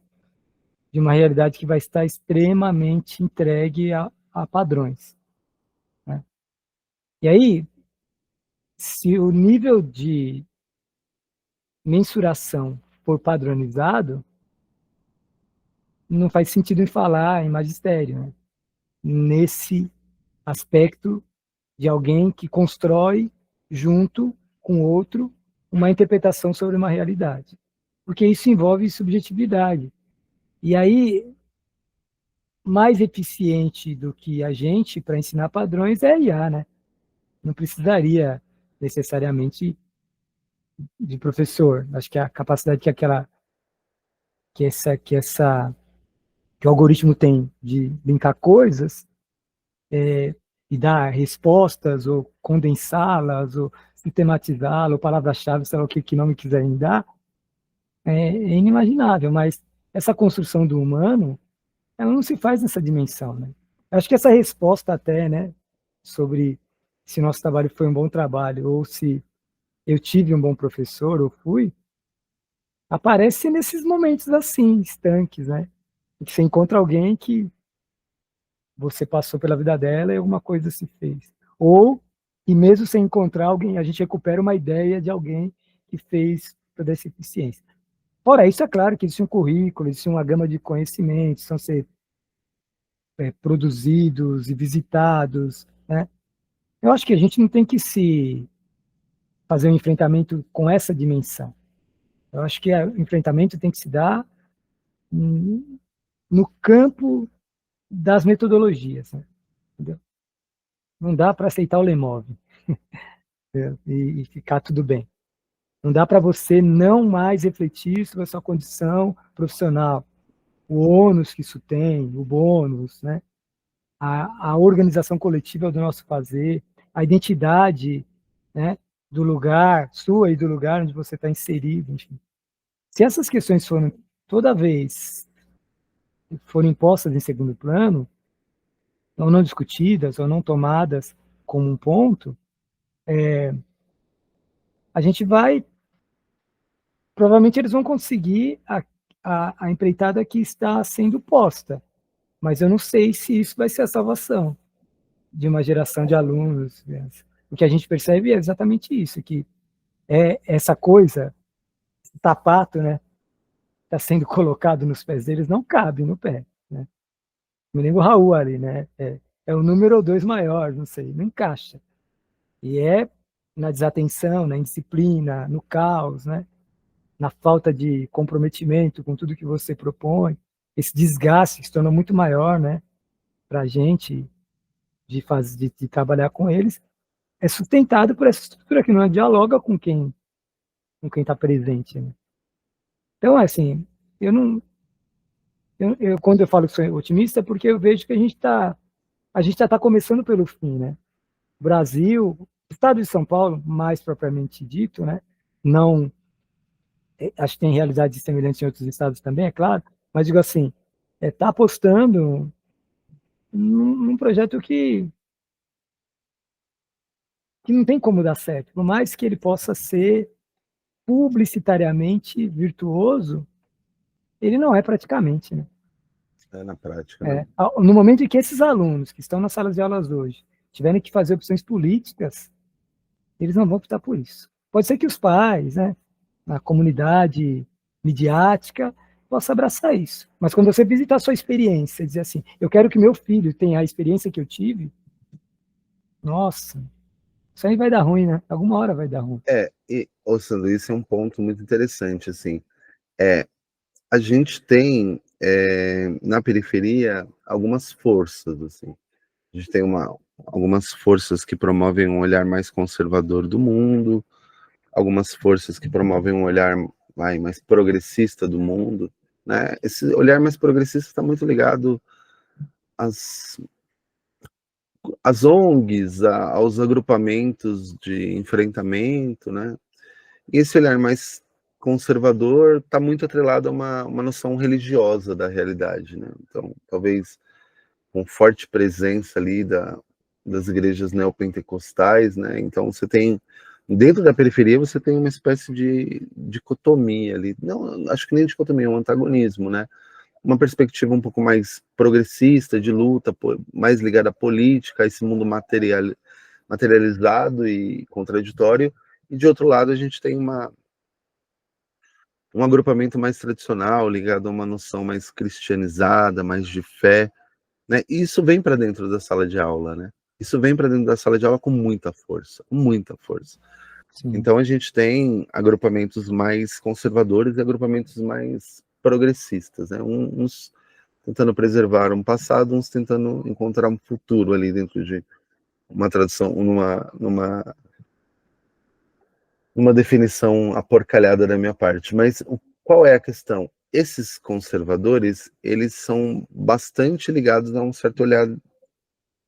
de uma realidade que vai estar extremamente entregue a padrões, né? E aí, se o nível de mensuração for padronizado, não faz sentido em falar em magistério, né? Nesse aspecto de alguém que constrói junto com outro uma interpretação sobre uma realidade, porque isso envolve subjetividade. E aí, mais eficiente do que a gente para ensinar padrões é a IA, né? Não precisaria necessariamente de professor. Acho que a capacidade que o algoritmo tem de linkar coisas e dar respostas ou condensá-las ou sistematizá-las ou palavra-chave, sei lá o que nome quiserem dar, é inimaginável. Mas essa construção do humano, ela não se faz nessa dimensão, né? Acho que essa resposta até, né, sobre se nosso trabalho foi um bom trabalho ou se eu tive um bom professor ou fui, aparece nesses momentos assim, estanques, né? Em que você encontra alguém que você passou pela vida dela e alguma coisa se fez. Ou, e mesmo sem encontrar alguém, a gente recupera uma ideia de alguém que fez toda essa eficiência. Fora isso, é claro que existe um currículo, existe uma gama de conhecimentos, são ser produzidos e visitados, né? Eu acho que a gente não tem que se fazer um enfrentamento com essa dimensão. Eu acho que o enfrentamento tem que se dar no campo das metodologias, né? Entendeu? Não dá para aceitar o Lemov e ficar tudo bem. Não dá para você não mais refletir sobre a sua condição profissional, o ônus que isso tem, o bônus, né? A organização coletiva do nosso fazer, a identidade, né, do lugar, sua e do lugar onde você está inserido, enfim. Se essas questões forem toda vez forem postas em segundo plano, ou não discutidas, ou não tomadas como um ponto, a gente vai, provavelmente eles vão conseguir a empreitada que está sendo posta, mas eu não sei se isso vai ser a salvação de uma geração de alunos. O que a gente percebe é exatamente isso, que essa coisa, esse sapato, né, está sendo colocado nos pés deles, não cabe no pé, né? Me lembro o Raul ali, né? É o número 2 maior, não sei, não encaixa. E é na desatenção, na indisciplina, no caos, né? Na falta de comprometimento com tudo que você propõe, esse desgaste que se torna muito maior, né? Para a gente de trabalhar com eles, é sustentado por essa estrutura que não dialoga com quem está presente, né? Então, assim, eu não, quando eu falo que sou otimista, é porque eu vejo que a gente já está começando pelo fim, né? Brasil, o estado de São Paulo, mais propriamente dito, né? Não, acho que tem realidades semelhantes em outros estados também, é claro, mas digo assim, está apostando num projeto que não tem como dar certo, por mais que ele possa ser publicitariamente virtuoso, ele não é praticamente, né? É na prática, né? No momento em que esses alunos que estão nas salas de aulas hoje tiverem que fazer opções políticas, eles não vão optar por isso. Pode ser que os pais, né, a comunidade midiática, possa abraçar isso. Mas quando você visitar a sua experiência e dizer assim, eu quero que meu filho tenha a experiência que eu tive, nossa, isso aí vai dar ruim, né? Alguma hora vai dar ruim. Sandro, isso é um ponto muito interessante, assim. A gente tem, na periferia, algumas forças, assim. A gente tem algumas forças que promovem um olhar mais conservador do mundo, algumas forças que promovem um olhar mais progressista do mundo, né? Esse olhar mais progressista está muito ligado às ONGs, aos agrupamentos de enfrentamento, né? E esse olhar mais conservador está muito atrelado a uma noção religiosa da realidade, né? Então, talvez com forte presença ali das igrejas neopentecostais, né? Então, você tem, dentro da periferia, você tem uma espécie de dicotomia ali. Não, acho que nem dicotomia, é um antagonismo, né? Uma perspectiva um pouco mais progressista, de luta, mais ligada à política, a esse mundo materializado e contraditório, e de outro lado a gente tem um agrupamento mais tradicional, ligado a uma noção mais cristianizada, mais de fé, né? E isso vem para dentro da sala de aula, né? Isso vem para dentro da sala de aula com muita força, com muita força. Sim. Então a gente tem agrupamentos mais conservadores e agrupamentos mais progressistas, né? Uns tentando preservar um passado, uns tentando encontrar um futuro ali dentro de uma tradução, numa definição aporcalhada da minha parte. Mas qual é a questão? Esses conservadores, eles são bastante ligados a um certo olhar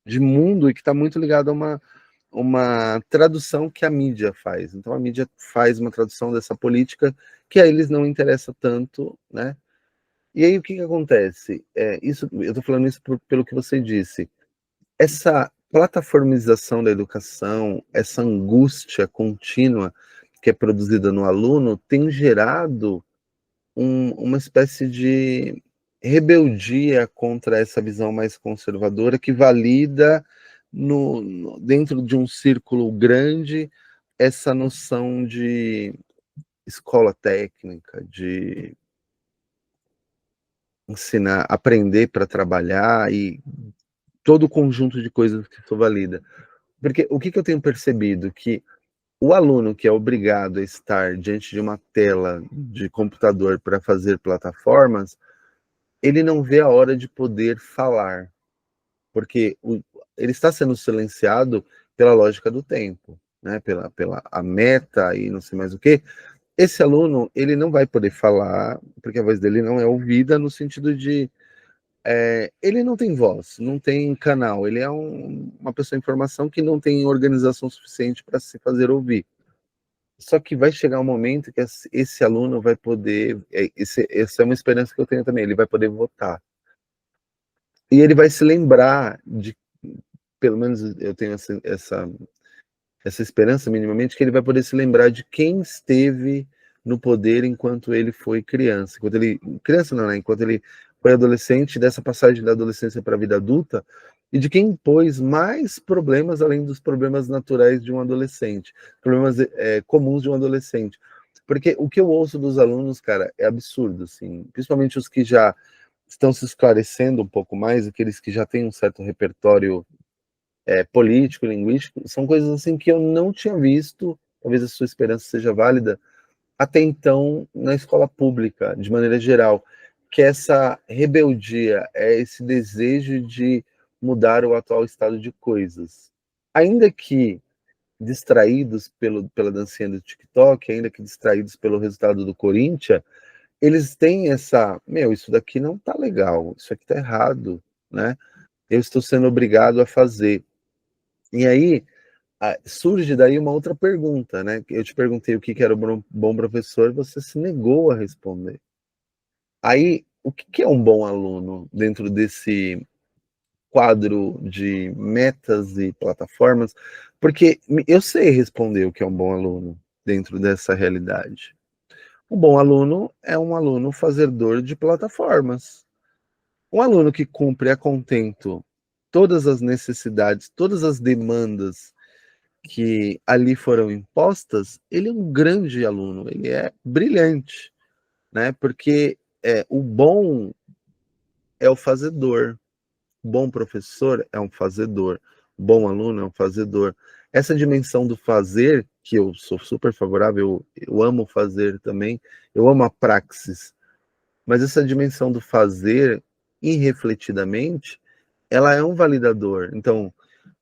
de mundo e que está muito ligado a uma tradução que a mídia faz. Então a mídia faz uma tradução dessa política que a eles não interessa tanto, né? E aí o que acontece? Isso, eu estou falando isso pelo que você disse. Essa plataformização da educação, essa angústia contínua que é produzida no aluno, tem gerado uma espécie de rebeldia contra essa visão mais conservadora que valida dentro de um círculo grande essa noção de escola técnica, de ensinar, aprender para trabalhar e todo o conjunto de coisas que isso valida. Porque o que eu tenho percebido? Que o aluno que é obrigado a estar diante de uma tela de computador para fazer plataformas, ele não vê a hora de poder falar, porque ele está sendo silenciado pela lógica do tempo, né? pela a meta e não sei mais o que. Esse aluno, ele não vai poder falar, porque a voz dele não é ouvida no sentido de ele não tem voz, não tem canal, ele é uma pessoa em formação que não tem organização suficiente para se fazer ouvir. Só que vai chegar um momento que esse aluno vai poder, essa é uma esperança que eu tenho também, ele vai poder votar. E ele vai se lembrar de, pelo menos eu tenho essa esperança minimamente, que ele vai poder se lembrar de quem esteve no poder enquanto ele foi criança. Criança não, né? Enquanto ele foi adolescente, dessa passagem da adolescência para a vida adulta, e de quem impôs mais problemas além dos problemas naturais de um adolescente, problemas comuns de um adolescente. Porque o que eu ouço dos alunos, cara, é absurdo, assim, principalmente os que já estão se esclarecendo um pouco mais, aqueles que já têm um certo repertório político, linguístico, são coisas assim que eu não tinha visto, talvez a sua esperança seja válida, até então na escola pública, de maneira geral, que essa rebeldia é esse desejo de mudar o atual estado de coisas. Ainda que distraídos pela dancinha do TikTok, ainda que distraídos pelo resultado do Corinthians, eles têm isso daqui não tá legal, isso aqui tá errado, né? Eu estou sendo obrigado a fazer. E aí, surge daí uma outra pergunta, né? Eu te perguntei o que era um bom professor, você se negou a responder. Aí, o que é um bom aluno dentro desse quadro de metas e plataformas? Porque eu sei responder o que é um bom aluno dentro dessa realidade. Um bom aluno é um aluno fazedor de plataformas. Um aluno que cumpre a contento todas as necessidades, todas as demandas que ali foram impostas, ele é um grande aluno, ele é brilhante, né? Porque o bom é o fazedor, o bom professor é um fazedor, o bom aluno é um fazedor. Essa dimensão do fazer, que eu sou super favorável, eu amo fazer também, eu amo a praxis, mas essa dimensão do fazer, irrefletidamente, ela é um validador. Então,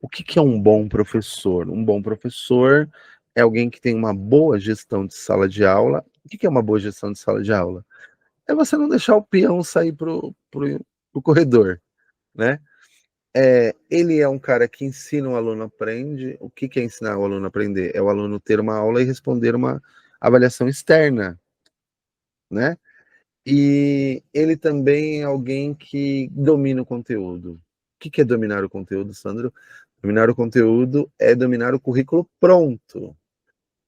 o que é um bom professor? Um bom professor é alguém que tem uma boa gestão de sala de aula. O que é uma boa gestão de sala de aula? É você não deixar o peão sair pro corredor, né? Ele é um cara que ensina o aluno a aprender. O que é ensinar o aluno a aprender? É o aluno ter uma aula e responder uma avaliação externa, né? E ele também é alguém que domina o conteúdo. O que é dominar o conteúdo, Sandro? Dominar o conteúdo é dominar o currículo pronto.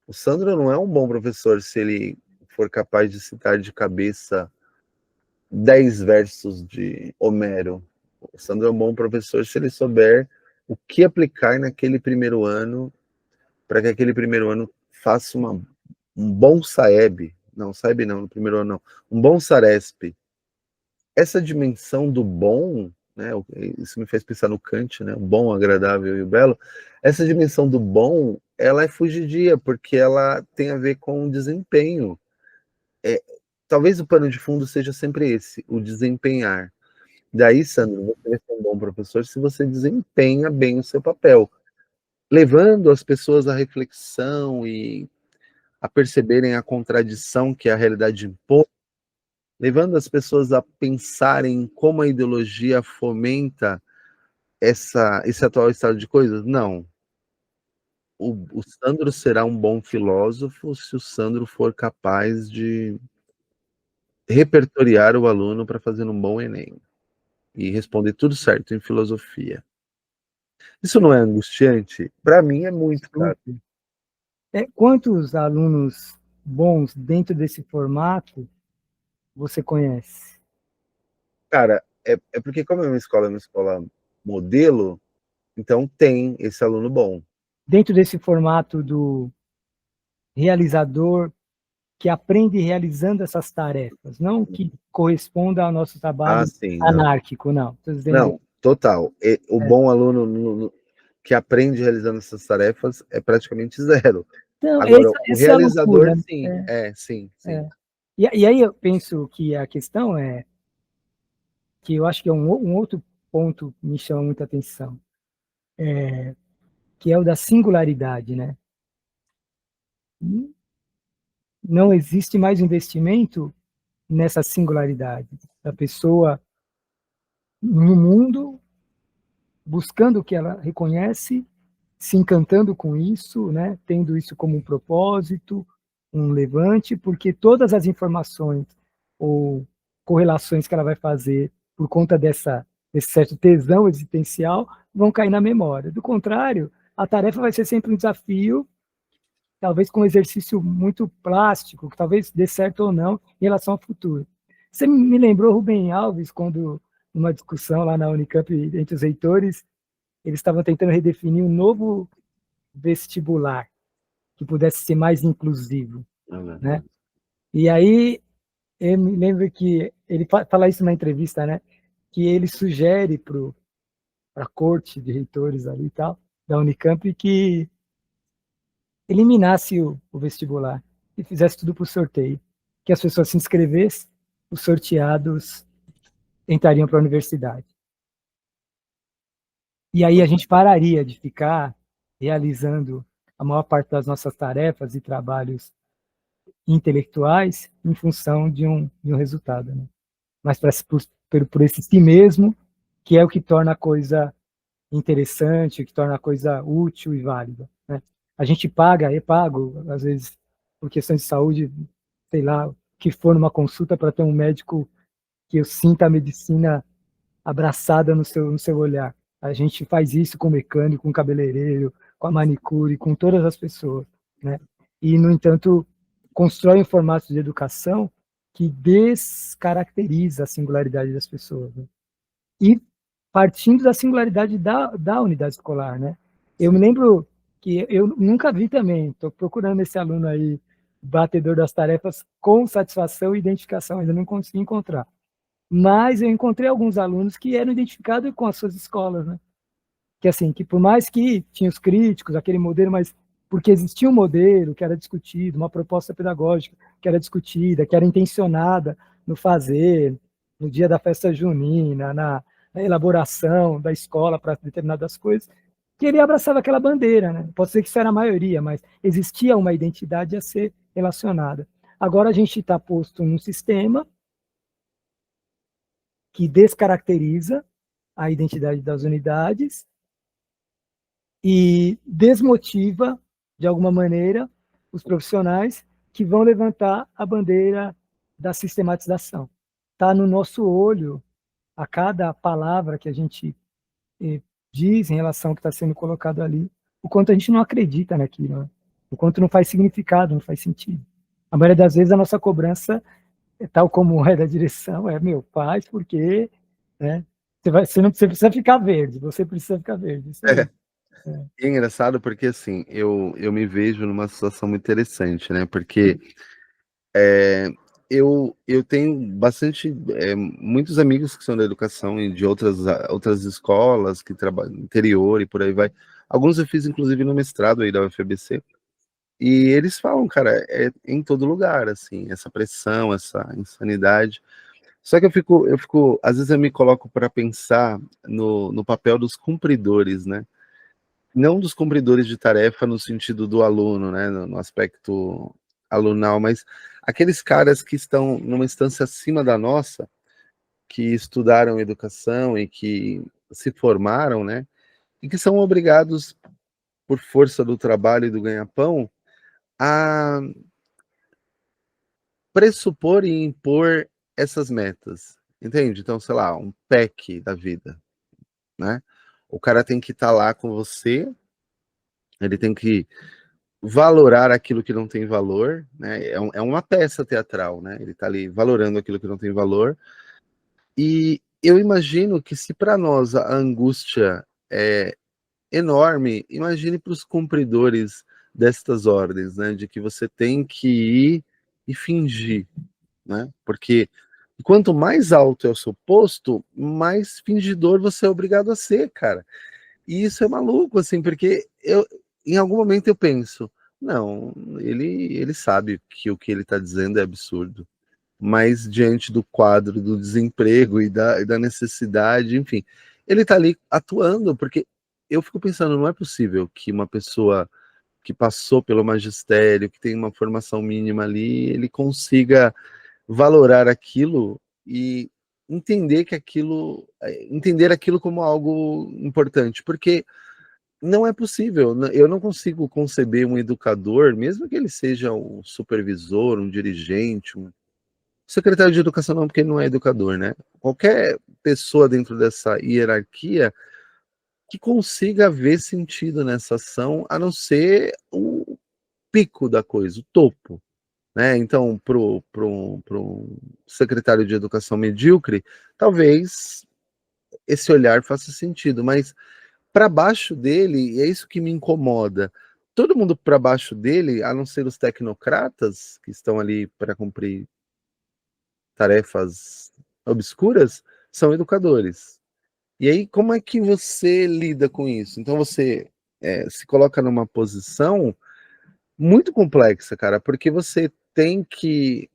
O Sandro não é um bom professor se ele for capaz de citar de cabeça 10 versos de Homero. O Sandro é um bom professor se ele souber o que aplicar naquele primeiro ano para que aquele primeiro ano faça um bom Saeb. Não, Saeb não, no primeiro ano não. Um bom Saresp. Essa dimensão do bom, né, isso me fez pensar no Kant, né, o bom, o agradável e o belo. Essa dimensão do bom, ela é fugidia, porque ela tem a ver com o desempenho. Talvez o pano de fundo seja sempre esse, o desempenhar. Daí, Sandro, você vai ser um bom professor se você desempenha bem o seu papel, levando as pessoas à reflexão e a perceberem a contradição que a realidade impõe, levando as pessoas a pensarem como a ideologia fomenta esse atual estado de coisas? Não. O Sandro será um bom filósofo se o Sandro for capaz de repertoriar o aluno para fazer um bom Enem e responder tudo certo em filosofia. Isso não é angustiante? Para mim é muito, cara. Quantos alunos bons dentro desse formato você conhece? Cara, é porque como é uma escola modelo, então tem esse aluno bom. Dentro desse formato do realizador que aprende realizando essas tarefas, não que corresponda ao nosso trabalho Sim, anárquico, não. Não, total. O bom aluno que aprende realizando essas tarefas é praticamente zero. Então, Agora, o essa é a realizador, loucura, né? sim. E aí eu penso que a questão é que eu acho que é um outro ponto que me chama muita atenção, que é o da singularidade, né? Não existe mais investimento nessa singularidade da pessoa no mundo, buscando o que ela reconhece, se encantando com isso, né? Tendo isso como um propósito, um levante, porque todas as informações ou correlações que ela vai fazer por conta dessa esse certo tesão existencial, vão cair na memória. Do contrário, a tarefa vai ser sempre um desafio, talvez com um exercício muito plástico, que talvez dê certo ou não em relação ao futuro. Você me lembrou Rubem Alves, quando, numa discussão lá na Unicamp entre os reitores, eles estavam tentando redefinir um novo vestibular, que pudesse ser mais inclusivo, né? E aí, eu me lembro que ele fala isso na entrevista, né? Que ele sugere para a corte de reitores ali e tal, da Unicamp, que eliminasse o vestibular e fizesse tudo por sorteio. Que as pessoas se inscrevessem, os sorteados entrariam para a universidade. E aí a gente pararia de ficar realizando a maior parte das nossas tarefas e trabalhos intelectuais em função de um resultado, né? Mas por esse si mesmo, que é o que torna a coisa interessante, o que torna a coisa útil e válida, né? A gente paga, eu pago, às vezes, por questões de saúde, sei lá, que for numa consulta para ter um médico que eu sinta a medicina abraçada no seu olhar. A gente faz isso com o mecânico, com o cabeleireiro, com a manicure, com todas as pessoas, né? E, no entanto, constrói um formato de educação que descaracteriza a singularidade das pessoas, né? E partindo da singularidade da unidade escolar, né? Eu me lembro que eu nunca vi também, estou procurando esse aluno aí, batedor das tarefas, com satisfação e identificação, ainda não consegui encontrar. Mas eu encontrei alguns alunos que eram identificados com as suas escolas, né? Que assim, que por mais que tinha os críticos, aquele modelo, mas porque existia um modelo que era discutido, uma proposta pedagógica que era discutida, que era intencionada no fazer, no dia da festa junina, na elaboração da escola para determinadas coisas, que ele abraçava aquela bandeira, né? Pode ser que isso era a maioria, mas existia uma identidade a ser relacionada. Agora a gente está posto num sistema que descaracteriza a identidade das unidades e desmotiva, de alguma maneira, os profissionais que vão levantar a bandeira da sistematização. Está no nosso olho, a cada palavra que a gente diz em relação ao que está sendo colocado ali, o quanto a gente não acredita naquilo, né? O quanto não faz significado, não faz sentido. A maioria das vezes a nossa cobrança, tal como é da direção, faz porque, né, você precisa ficar verde, você precisa ficar verde. Isso aí. É engraçado porque, assim, eu me vejo numa situação muito interessante, né? Porque eu tenho muitos amigos que são da educação e de outras escolas que trabalham no interior e por aí vai. Alguns eu fiz, inclusive, no mestrado aí da UFABC. E eles falam, cara, é em todo lugar, assim, essa pressão, essa insanidade. Só que às vezes eu me coloco para pensar no papel dos cumpridores, né? Não dos cumpridores de tarefa no sentido do aluno, né, no aspecto alunal, mas aqueles caras que estão numa instância acima da nossa, que estudaram educação e que se formaram, né, e que são obrigados, por força do trabalho e do ganha-pão, a pressupor e impor essas metas, entende? Então, sei lá, um PEC da vida, né? O cara tem que estar lá com você, ele tem que valorar aquilo que não tem valor, né? É uma peça teatral, né? Ele está ali valorando aquilo que não tem valor. E eu imagino que se para nós a angústia é enorme, imagine para os cumpridores destas ordens, né? De que você tem que ir e fingir, né? Porque quanto mais alto é o seu posto, mais fingidor você é obrigado a ser, cara. E isso é maluco, assim, porque em algum momento eu penso, não, ele sabe que o que ele está dizendo é absurdo, mas diante do quadro do desemprego e da necessidade, enfim, ele está ali atuando, porque eu fico pensando, não é possível que uma pessoa que passou pelo magistério, que tem uma formação mínima ali, ele consiga valorar aquilo e entender aquilo como algo importante, porque não é possível, eu não consigo conceber um educador, mesmo que ele seja um supervisor, um dirigente, secretário de educação não, porque ele não é educador, né? Qualquer pessoa dentro dessa hierarquia que consiga ver sentido nessa ação, a não ser o pico da coisa, o topo, né? Então, pro secretário de educação medíocre, talvez esse olhar faça sentido, mas para baixo dele, e é isso que me incomoda. Todo mundo para baixo dele, a não ser os tecnocratas, que estão ali para cumprir tarefas obscuras, são educadores. E aí, como é que você lida com isso? Então, você se coloca numa posição muito complexa, cara, porque você tem que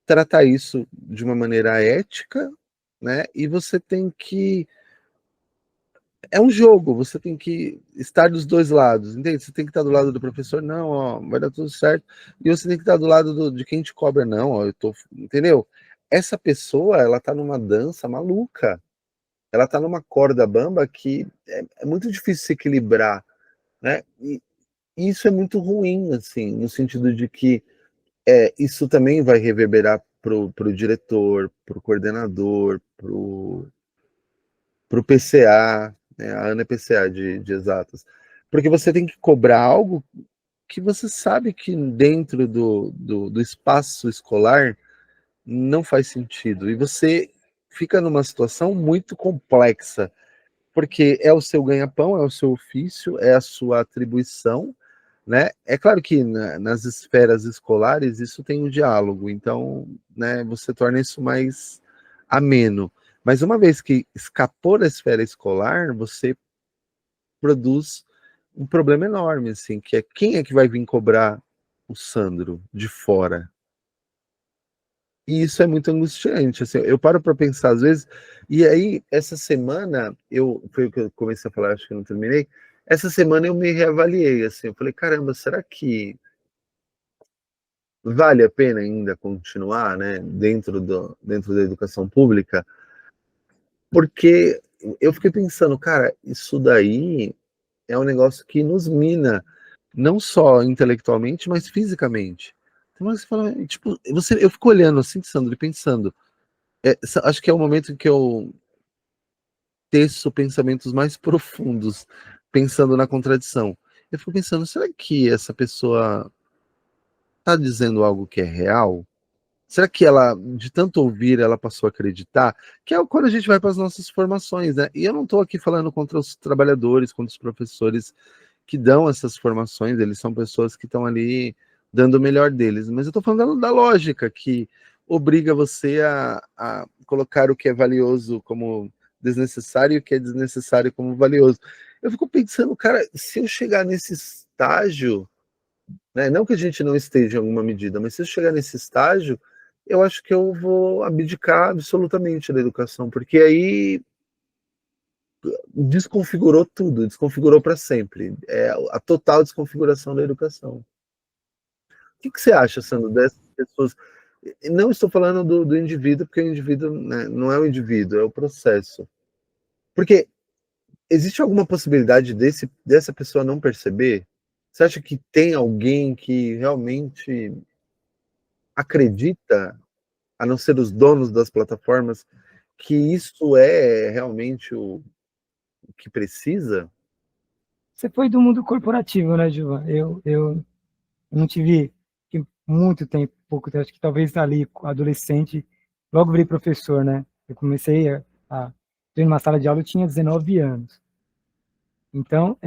tratar isso de uma maneira ética, né? E você tem que é um jogo, você tem que estar dos dois lados, entende? Você tem que estar do lado do professor, não, ó, vai dar tudo certo, e você tem que estar do lado de quem te cobra, não, ó, eu tô, entendeu? Essa pessoa, ela tá numa dança maluca, ela tá numa corda bamba que é muito difícil se equilibrar, né? E isso é muito ruim, assim, no sentido de que isso também vai reverberar pro diretor, pro coordenador, pro PCA, né? A Ana é PCA de exatas. Porque você tem que cobrar algo que você sabe que dentro do espaço escolar não faz sentido. E você fica numa situação muito complexa, porque é o seu ganha-pão, é o seu ofício, é a sua atribuição, né? É claro que nas esferas escolares isso tem um diálogo, então, né, você torna isso mais ameno. Mas uma vez que escapou da esfera escolar, você produz um problema enorme, assim, que é quem é que vai vir cobrar o Sandro de fora? E isso é muito angustiante, assim, eu paro para pensar às vezes, e aí essa semana, foi o que eu comecei a falar, acho que eu não terminei, essa semana eu me reavaliei, assim, eu falei, caramba, será que vale a pena ainda continuar, né, dentro da educação pública? Porque eu fiquei pensando, cara, isso daí é um negócio que nos mina, não só intelectualmente, mas fisicamente. Então você fala, tipo, eu fico olhando assim, Sandro, e pensando, acho que é o momento em que eu teço pensamentos mais profundos, pensando na contradição. Eu fico pensando, será que essa pessoa está dizendo algo que é real? Será que ela, de tanto ouvir, ela passou a acreditar? Que é quando a gente vai para as nossas formações, né? E eu não estou aqui falando contra os trabalhadores, contra os professores que dão essas formações, eles são pessoas que estão ali dando o melhor deles, mas eu estou falando da lógica que obriga você a colocar o que é valioso como desnecessário e o que é desnecessário como valioso. Eu fico pensando, cara, se eu chegar nesse estágio, né, não que a gente não esteja em alguma medida, mas se eu chegar nesse estágio, eu acho que eu vou abdicar absolutamente da educação, porque aí desconfigurou tudo, desconfigurou para sempre. É a total desconfiguração da educação. O que você acha, Sandro, dessas pessoas? Não estou falando do indivíduo, porque o indivíduo, né, não é o indivíduo, é o processo. Porque existe alguma possibilidade dessa pessoa não perceber? Você acha que tem alguém que realmente acredita, a não ser os donos das plataformas, que isso é realmente o que precisa? Você foi do mundo corporativo, né, Gilvan? Eu não tive muito tempo, pouco tempo, acho que talvez ali, adolescente, logo virei professor, né? Eu comecei entrei numa sala de aula, eu tinha 19 anos. Então,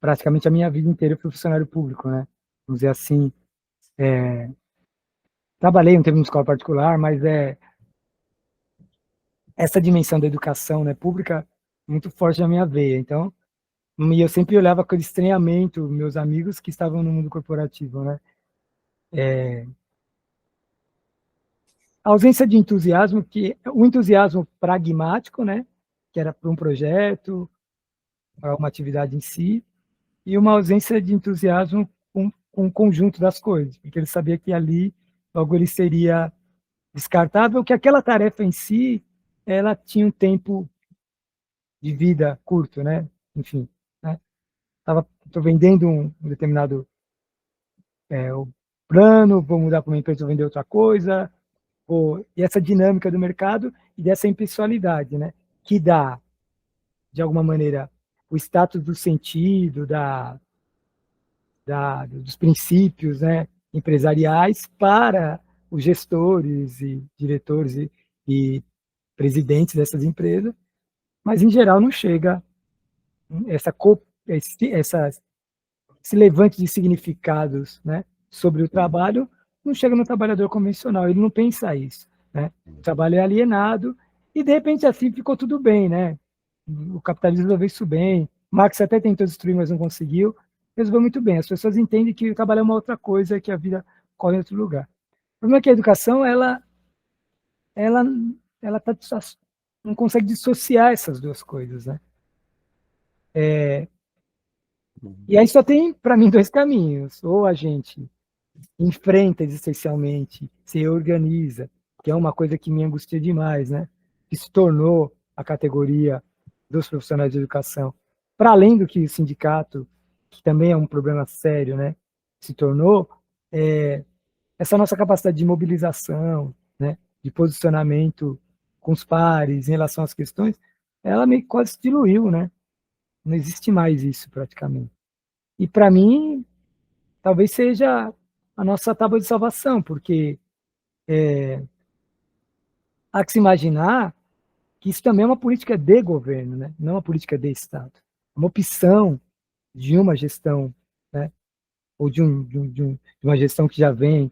praticamente a minha vida inteira eu fui funcionário público, né? Vamos dizer assim, trabalhei um tempo em escola particular, mas essa dimensão da educação, né, pública muito forte na minha veia. Então, e eu sempre olhava com estranhamento meus amigos que estavam no mundo corporativo, né? A ausência de entusiasmo, que o entusiasmo pragmático, né, que era para um projeto, para uma atividade em si, e uma ausência de entusiasmo com o conjunto das coisas, porque ele sabia que ali logo ele seria descartável, que aquela tarefa em si, ela tinha um tempo de vida curto, né? Enfim, né? Estou vendendo um determinado o plano, vou mudar para uma empresa, vou vender outra coisa, e essa dinâmica do mercado e dessa impessoalidade, né? Que dá, de alguma maneira, o status do sentido, dos princípios, né, empresariais para os gestores e diretores e presidentes dessas empresas, mas, em geral, não chega esse levante de significados, né, sobre o trabalho, não chega no trabalhador convencional, ele não pensa isso, né? O trabalho é alienado e, de repente, assim ficou tudo bem, né? O capitalismo resolveu isso bem, Marx até tentou destruir, mas não conseguiu, resolveu muito bem. As pessoas entendem que o trabalho é uma outra coisa, que a vida corre em outro lugar. O problema é que a educação, ela não consegue dissociar essas duas coisas, né? E aí só tem, para mim, dois caminhos. Ou a gente enfrenta existencialmente, se organiza, que é uma coisa que me angustia demais, né? Que se tornou a categoria dos profissionais de educação. Para além do que o sindicato, que também é um problema sério, né? Se tornou, essa nossa capacidade de mobilização, né? De posicionamento com os pares em relação às questões, ela meio que quase se diluiu, né? Não existe mais isso praticamente. E para mim, talvez seja a nossa tábua de salvação, porque há que se imaginar que isso também é uma política de governo, né? Não uma política de Estado. É uma opção de uma gestão, né? Ou de uma gestão que já vem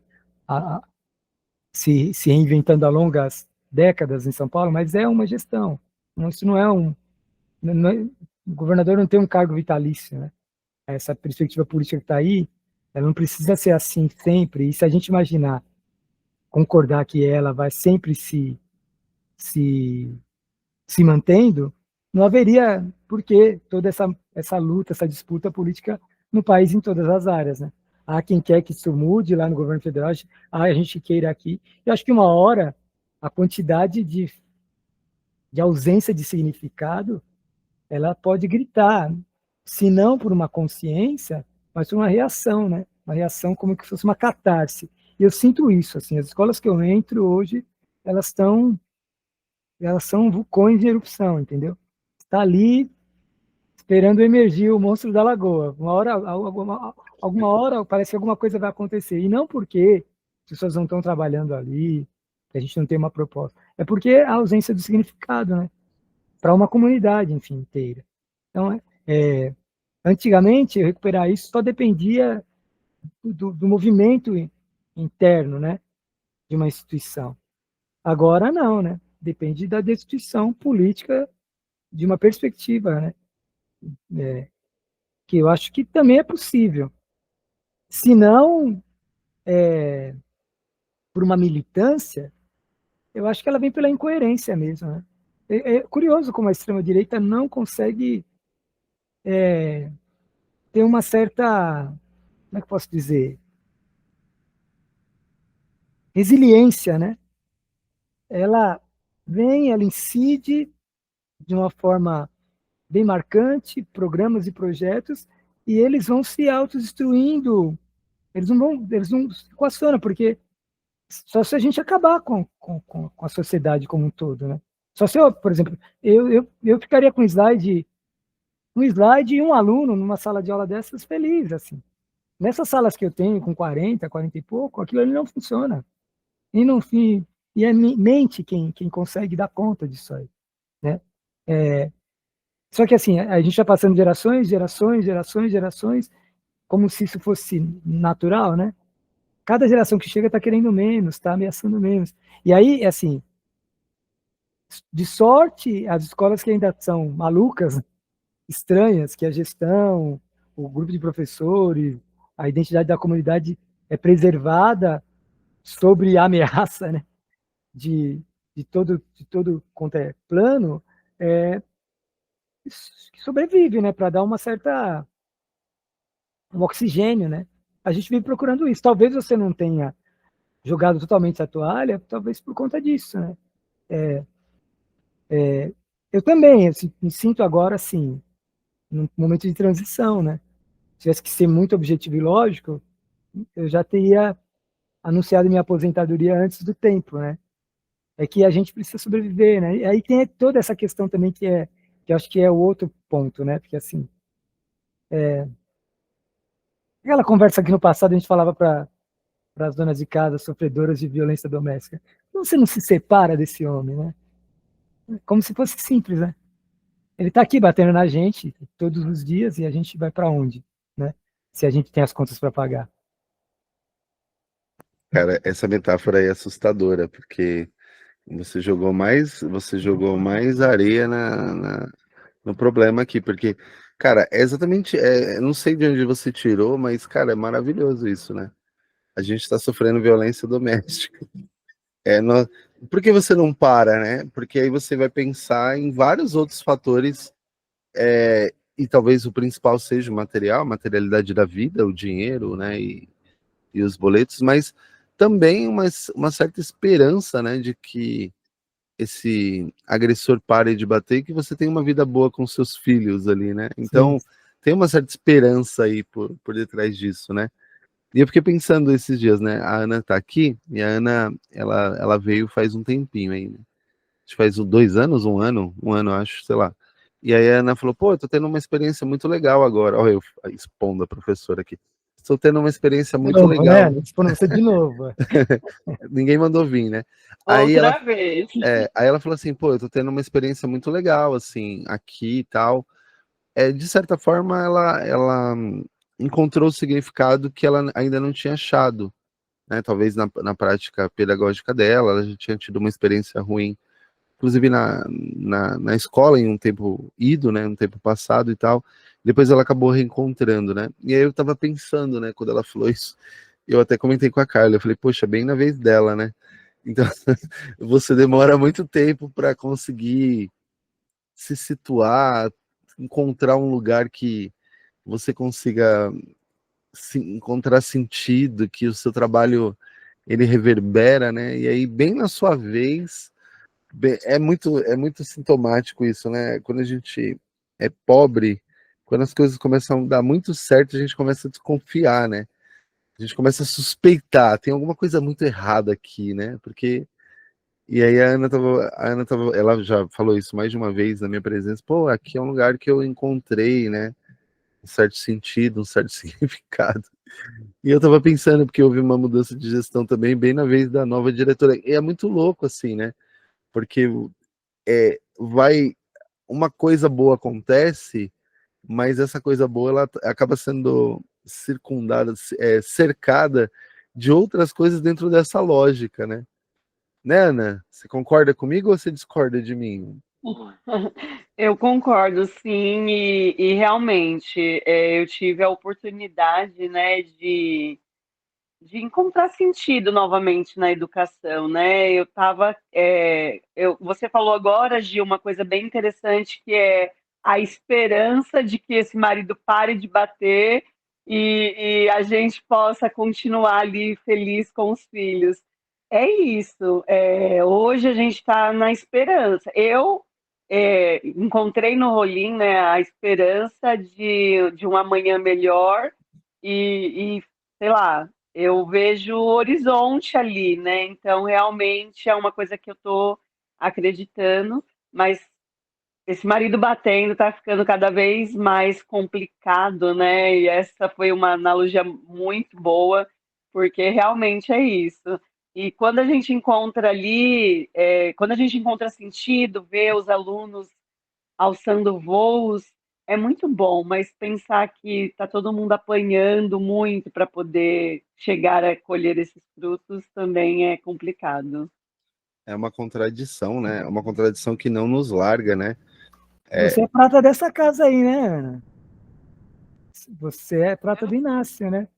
se reinventando há longas décadas em São Paulo, mas é uma gestão. Isso não é o governador não tem um cargo vitalício, né? Essa perspectiva política que está aí, ela não precisa ser assim sempre. E se a gente imaginar, concordar que ela vai sempre se mantendo, não haveria por que toda essa luta, essa disputa política no país em todas as áreas, né? Há quem quer que isso mude lá no governo federal, a gente queira aqui. Eu acho que uma hora a quantidade de ausência de significado, ela pode gritar, se não por uma consciência, mas por uma reação, né? Uma reação como que fosse uma catarse. E eu sinto isso, assim, as escolas que eu entro hoje, elas são vulcões de erupção, entendeu? Está ali esperando emergir o monstro da lagoa. Alguma hora parece que alguma coisa vai acontecer. E não porque as pessoas não estão trabalhando ali, que a gente não tem uma proposta. É porque a ausência do significado, né? Para uma comunidade, enfim, inteira. Então, antigamente, recuperar isso só dependia do movimento interno, né? De uma instituição. Agora não, né? Depende da destituição política de uma perspectiva, né? Que eu acho que também é possível. Se não por uma militância, eu acho que ela vem pela incoerência mesmo, né? É curioso como a extrema-direita não consegue ter uma certa, como é que eu posso dizer, resiliência, né? Ela vem, ela incide de uma forma bem marcante, programas e projetos, e eles vão se autodestruindo, eles não se equacionam, porque só se a gente acabar com a sociedade como um todo, né? Só se eu, por exemplo, eu ficaria com um slide e um aluno numa sala de aula dessas feliz, assim. Nessas salas que eu tenho com 40 e pouco, aquilo ali não funciona. E no fim, e é mente quem consegue dar conta disso aí, né? Só que assim, a gente está passando gerações, como se isso fosse natural, né? Cada geração que chega está querendo menos, está ameaçando menos. E aí, assim, de sorte, as escolas que ainda são malucas, estranhas, que a gestão, o grupo de professores, a identidade da comunidade é preservada sobre a ameaça, né? de todo quanto é plano, que sobrevive, né? Para dar um oxigênio, né? A gente vem procurando isso. Talvez você não tenha jogado totalmente a toalha, talvez por conta disso, né? Eu também me sinto agora, assim, num momento de transição, né? Se tivesse que ser muito objetivo e lógico, eu já teria anunciado minha aposentadoria antes do tempo, né? é que a gente precisa sobreviver, né? E aí tem toda essa questão também que eu acho que é o outro ponto, né? Porque assim, aquela conversa que no passado a gente falava para as donas de casa sofredoras de violência doméstica, como você não se separa desse homem, né? Como se fosse simples, né? Ele está aqui batendo na gente todos os dias e a gente vai para onde, né? Se a gente tem as contas para pagar. Cara, essa metáfora aí é assustadora, porque você jogou mais areia no problema aqui, porque, cara, é exatamente, eu não sei de onde você tirou, mas, cara, é maravilhoso isso, né? A gente está sofrendo violência doméstica. No, por que você não para, né? Porque aí você vai pensar em vários outros fatores, e talvez o principal seja o material, a materialidade da vida, o dinheiro, né? E os boletos, mas também uma certa esperança, né, de que esse agressor pare de bater e que você tenha uma vida boa com seus filhos ali, né? Sim. Então, tem uma certa esperança aí por detrás disso, né? E eu fiquei pensando esses dias, né? A Ana tá aqui e a Ana, ela veio faz um tempinho aí, né? Acho que faz 2 anos, um ano, acho, sei lá. E aí a Ana falou, pô, eu tô tendo uma experiência muito legal agora. Olha eu expondo a professora aqui. Estou tendo uma experiência De muito novo, né? legal. Expondo você de novo. Ninguém mandou vir, né? Aí ela, Outra vez. aí ela falou assim, pô, eu tô tendo uma experiência muito legal, assim, aqui e tal. De certa forma, ela encontrou o significado que ela ainda não tinha achado, né? Talvez na prática pedagógica dela, ela já tinha tido uma experiência ruim, inclusive na escola, em um tempo ido, né? Um tempo passado e tal. Depois ela acabou reencontrando, né? E aí eu tava pensando, né? Quando ela falou isso, eu até comentei com a Carla, eu falei, poxa, bem na vez dela, né? Então, você demora muito tempo para conseguir se situar, encontrar um lugar que você consiga encontrar sentido, que o seu trabalho ele reverbera, né? E aí, bem na sua vez, é muito sintomático isso, né? Quando a gente é pobre, quando as coisas começam a dar muito certo, a gente começa a desconfiar, né? A gente começa a suspeitar, tem alguma coisa muito errada aqui, né? Porque e aí a Ana tava, ela já falou isso mais de uma vez na minha presença, pô, aqui é um lugar que eu encontrei, né, um certo sentido, um certo significado. E eu tava pensando, porque houve uma mudança de gestão também, bem na vez da nova diretora. E é muito louco, assim, né, porque vai, uma coisa boa acontece, mas essa coisa boa, ela acaba sendo circundada, cercada de outras coisas dentro dessa lógica, né? Né, Ana? Você concorda comigo ou você discorda de mim? Eu concordo, sim, e realmente eu tive a oportunidade, né, de encontrar sentido novamente na educação, né? Eu estava, você falou agora de uma coisa bem interessante que é a esperança de que esse marido pare de bater e a gente possa continuar ali feliz com os filhos. É isso. Hoje a gente está na esperança. Eu encontrei no Rolim, né, a esperança de um amanhã melhor e sei lá, eu vejo o horizonte ali, né? Então, realmente é uma coisa que eu tô acreditando, mas esse marido batendo tá ficando cada vez mais complicado, né? E essa foi uma analogia muito boa, porque realmente é isso. E quando a gente encontra ali, quando a gente encontra sentido, ver os alunos alçando voos, é muito bom, mas pensar que está todo mundo apanhando muito para poder chegar a colher esses frutos também é complicado. É uma contradição, né? É uma contradição que não nos larga, né? Você é prata dessa casa aí, né, Ana? Você é prata do Inácio, né?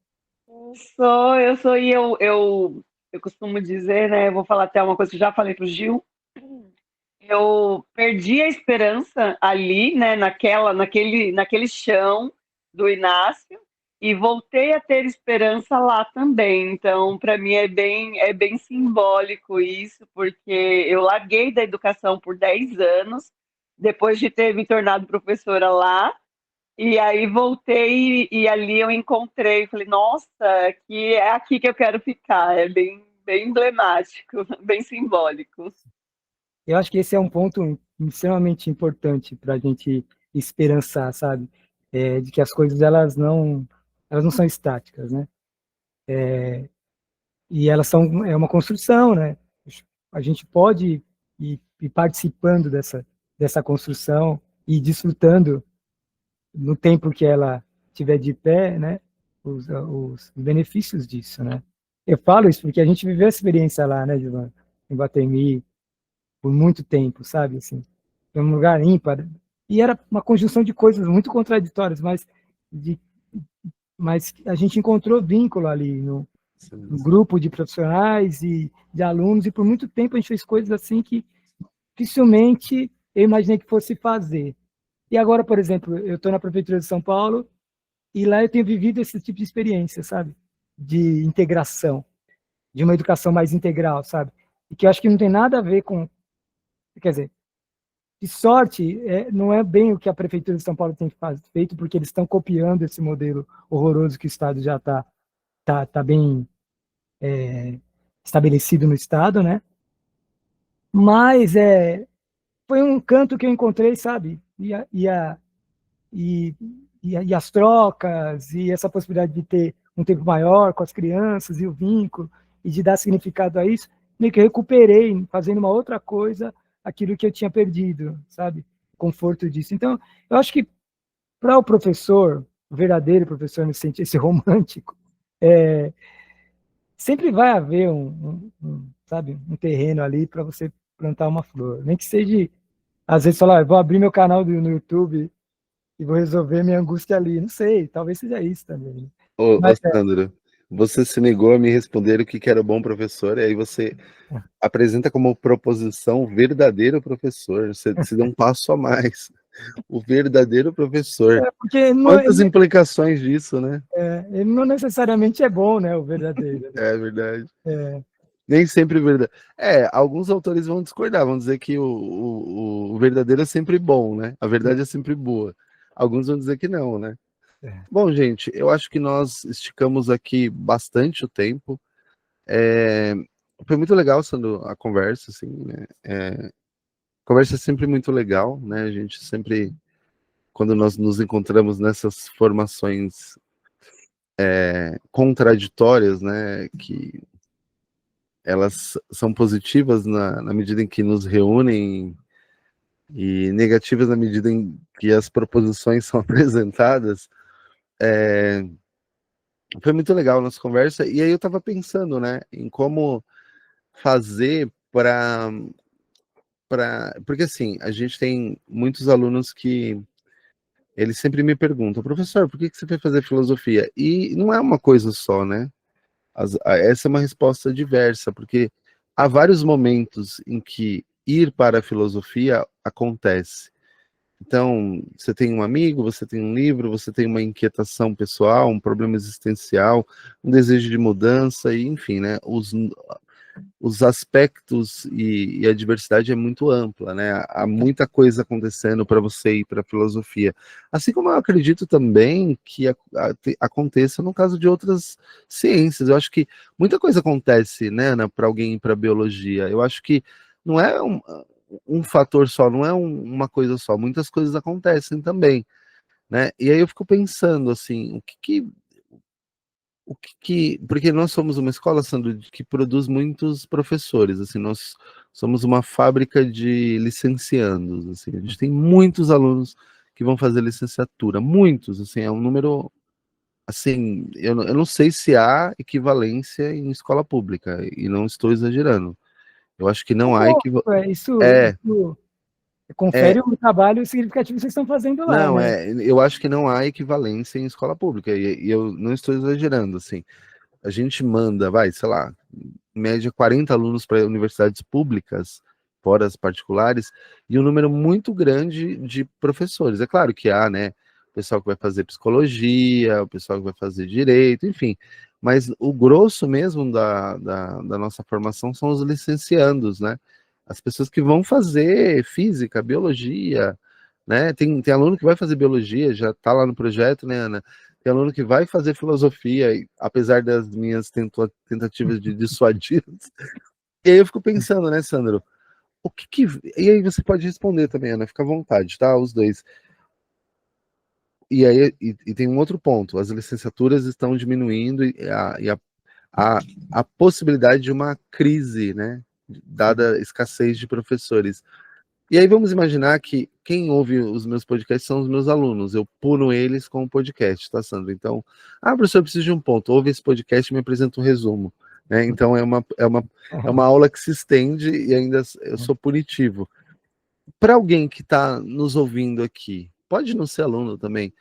Eu sou, eu costumo dizer, né? Eu vou falar até uma coisa que eu já falei para o Gil. Eu perdi a esperança ali, né, naquele chão do Inácio e voltei a ter esperança lá também. Então, para mim é bem simbólico isso, porque eu larguei da educação por 10 anos, depois de ter me tornado professora lá, e aí voltei e ali eu encontrei, falei, nossa, que é aqui que eu quero ficar. É bem, bem emblemático, bem simbólico. Eu acho que esse é um ponto extremamente importante para a gente esperançar, sabe? De que as coisas elas não são estáticas, né? E elas é uma construção, né? A gente pode ir participando dessa construção e desfrutando no tempo que ela estiver de pé, né? Os benefícios disso, né? Eu falo isso porque a gente viveu essa experiência lá, né, Giovana? Em Guatemi, por muito tempo, sabe? Assim, foi um lugar ímpar. E era uma conjunção de coisas muito contraditórias, mas a gente encontrou vínculo ali no grupo de profissionais e de alunos, e por muito tempo a gente fez coisas assim que dificilmente eu imaginei que fosse fazer. E agora, por exemplo, eu estou na Prefeitura de São Paulo e lá eu tenho vivido esse tipo de experiência, sabe? De integração, de uma educação mais integral, sabe? E que eu acho que não tem nada a ver com... Quer dizer, de sorte, não é bem o que a Prefeitura de São Paulo tem feito, porque eles estão copiando esse modelo horroroso que o Estado já tá bem estabelecido no Estado, né? Mas foi um canto que eu encontrei, sabe? E as trocas, e essa possibilidade de ter um tempo maior com as crianças, e o vínculo, e de dar significado a isso, meio que eu recuperei, fazendo uma outra coisa, aquilo que eu tinha perdido, sabe? O conforto disso. Então, eu acho que para o professor, o verdadeiro professor, nesse sentido, esse romântico, sempre vai haver sabe, um terreno ali para você plantar uma flor. Nem que seja, às vezes, falar, vou abrir meu canal no YouTube e vou resolver minha angústia ali. Não sei, talvez seja isso também. Ô, Mas, Sandro, você se negou a me responder o que era bom professor, e aí você apresenta como proposição o verdadeiro professor. Você se deu um passo a mais. O verdadeiro professor. porque Quantas implicações disso, né? ele não necessariamente é bom, né, o verdadeiro. É verdade. Nem sempre verdade. Alguns autores vão discordar, vão dizer que o verdadeiro é sempre bom, né? A verdade é sempre boa. Alguns vão dizer que não, né? Bom, gente, eu acho que nós esticamos aqui bastante o tempo. Foi muito legal sendo a conversa, assim, né? Conversa é sempre muito legal, né? A gente sempre, quando nós nos encontramos nessas formações contraditórias, né? Que elas são positivas na medida em que nos reúnem e negativas na medida em que as proposições são apresentadas. Foi muito legal a nossa conversa, e aí eu estava pensando, né, em como fazer porque assim, a gente tem muitos alunos que eles sempre me perguntam, professor, por que você foi fazer filosofia? E não é uma coisa só, né? Essa é uma resposta diversa, porque há vários momentos em que ir para a filosofia acontece. Então, você tem um amigo, você tem um livro, você tem uma inquietação pessoal, um problema existencial, um desejo de mudança, e enfim, né? Os aspectos e a diversidade é muito ampla, né? Há muita coisa acontecendo para você ir para a filosofia. Assim como eu acredito também que aconteça no caso de outras ciências. Eu acho que muita coisa acontece, né, Ana, para alguém ir para biologia. Eu acho que não é um fator só, não é uma coisa só. Muitas coisas acontecem também, né? E aí eu fico pensando assim, porque nós somos uma escola, Sandro, que produz muitos professores, assim, nós somos uma fábrica de licenciandos, assim, a gente tem muitos alunos que vão fazer licenciatura, muitos, assim, é um número, assim, eu não sei se há equivalência em escola pública, e não estou exagerando, eu acho que não há equivalência. Isso É, confere um trabalho significativo que vocês estão fazendo lá, não, né? eu acho que não há equivalência em escola pública, e eu não estou exagerando, assim, a gente manda, sei lá, em média 40 alunos para universidades públicas, fora as particulares, e um número muito grande de professores. É claro que há, né, o pessoal que vai fazer psicologia, o pessoal que vai fazer direito, enfim, mas o grosso mesmo da nossa formação são os licenciandos, né? As pessoas que vão fazer física, biologia, né? Tem aluno que vai fazer biologia, já está lá no projeto, né, Ana? tem aluno que vai fazer filosofia, e, apesar das minhas tentativas de dissuadi. E aí eu fico pensando, né, Sandro? O que que... E aí você pode responder também, Ana, fica à vontade, tá? Os dois. E aí e tem um outro ponto, as licenciaturas estão diminuindo a possibilidade de uma crise, né? Dada a escassez de professores. E aí vamos imaginar que quem ouve os meus podcasts são os meus alunos. Eu puno eles com o podcast, tá, Sandro? Então, professor, eu preciso de um ponto. Ouve esse podcast e me apresenta um resumo. Né? Então, é uma aula que se estende e ainda eu sou punitivo. Para alguém que está nos ouvindo aqui, pode não ser aluno também,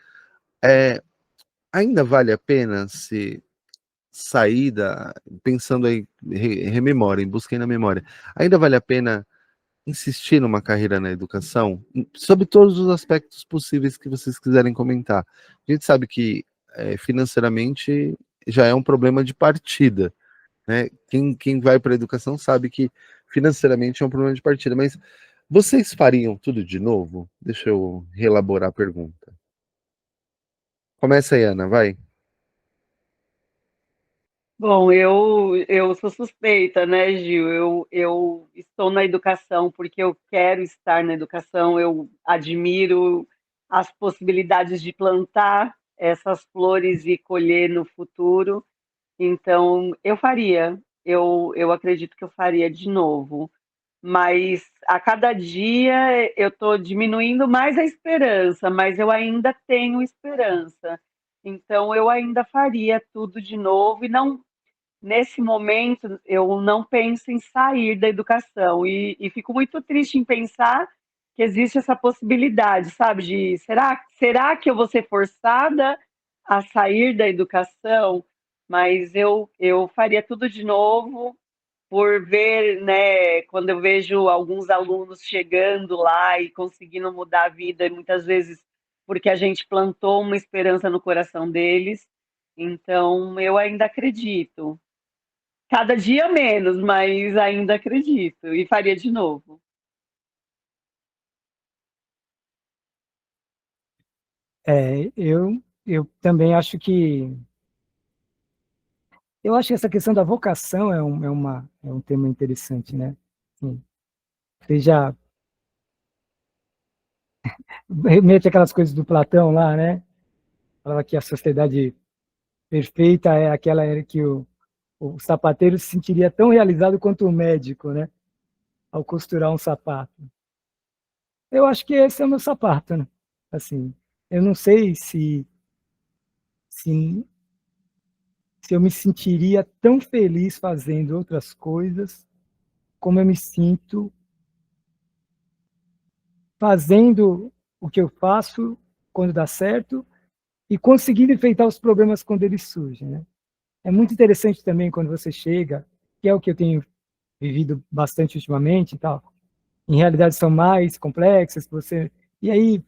ainda vale a pena se sair pensando aí, rememorem, busquem na memória, ainda vale a pena insistir numa carreira na educação, sobre todos os aspectos possíveis que vocês quiserem comentar. A gente sabe que financeiramente já é um problema de partida, né? Quem vai para a educação sabe que financeiramente é um problema de partida, mas vocês fariam tudo de novo? Deixa eu reelaborar a pergunta. Começa aí, Ana, vai. Bom, eu sou suspeita, né, Gil? Eu estou na educação porque eu quero estar na educação, eu admiro as possibilidades de plantar essas flores e colher no futuro. Então, eu faria, eu acredito que eu faria de novo. Mas a cada dia eu estou diminuindo mais a esperança, mas eu ainda tenho esperança. Então, eu ainda faria tudo de novo e não nesse momento, eu não penso em sair da educação e fico muito triste em pensar que existe essa possibilidade, sabe? De será que eu vou ser forçada a sair da educação? Mas eu faria tudo de novo por ver, né? Quando eu vejo alguns alunos chegando lá e conseguindo mudar a vida, e muitas vezes porque a gente plantou uma esperança no coração deles. Então, eu ainda acredito. Cada dia menos, mas ainda acredito e faria de novo. Eu também acho que essa questão da vocação é um tema interessante, né? Assim, você já remete aquelas coisas do Platão lá, né? Falava que a sociedade perfeita é aquela em que o sapateiro se sentiria tão realizado quanto o médico, né? Ao costurar um sapato. Eu acho que esse é o meu sapato, né? Assim, eu não sei se, se eu me sentiria tão feliz fazendo outras coisas como eu me sinto fazendo o que eu faço quando dá certo e conseguindo enfrentar os problemas quando eles surgem, né? É muito interessante também quando você chega, que é o que eu tenho vivido bastante ultimamente e tal, em realidades são mais complexas, e aí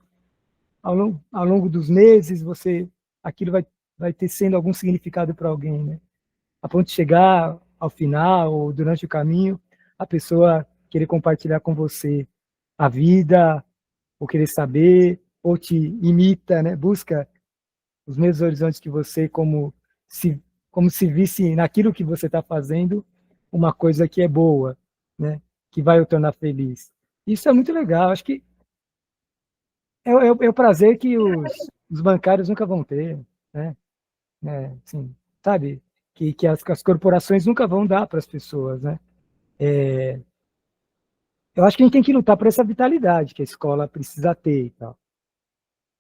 ao longo dos meses aquilo vai ter sendo algum significado para alguém, né? A ponto de chegar ao final ou durante o caminho, a pessoa querer compartilhar com você a vida, ou querer saber, ou te imita, né? Busca os mesmos horizontes que você, como se visse naquilo que você está fazendo uma coisa que é boa, né? Que vai o tornar feliz. Isso é muito legal. Acho que é o prazer que os bancários nunca vão ter, né? Assim, sabe? Que as corporações nunca vão dar para as pessoas, né? Eu acho que a gente tem que lutar por essa vitalidade que a escola precisa ter e tal.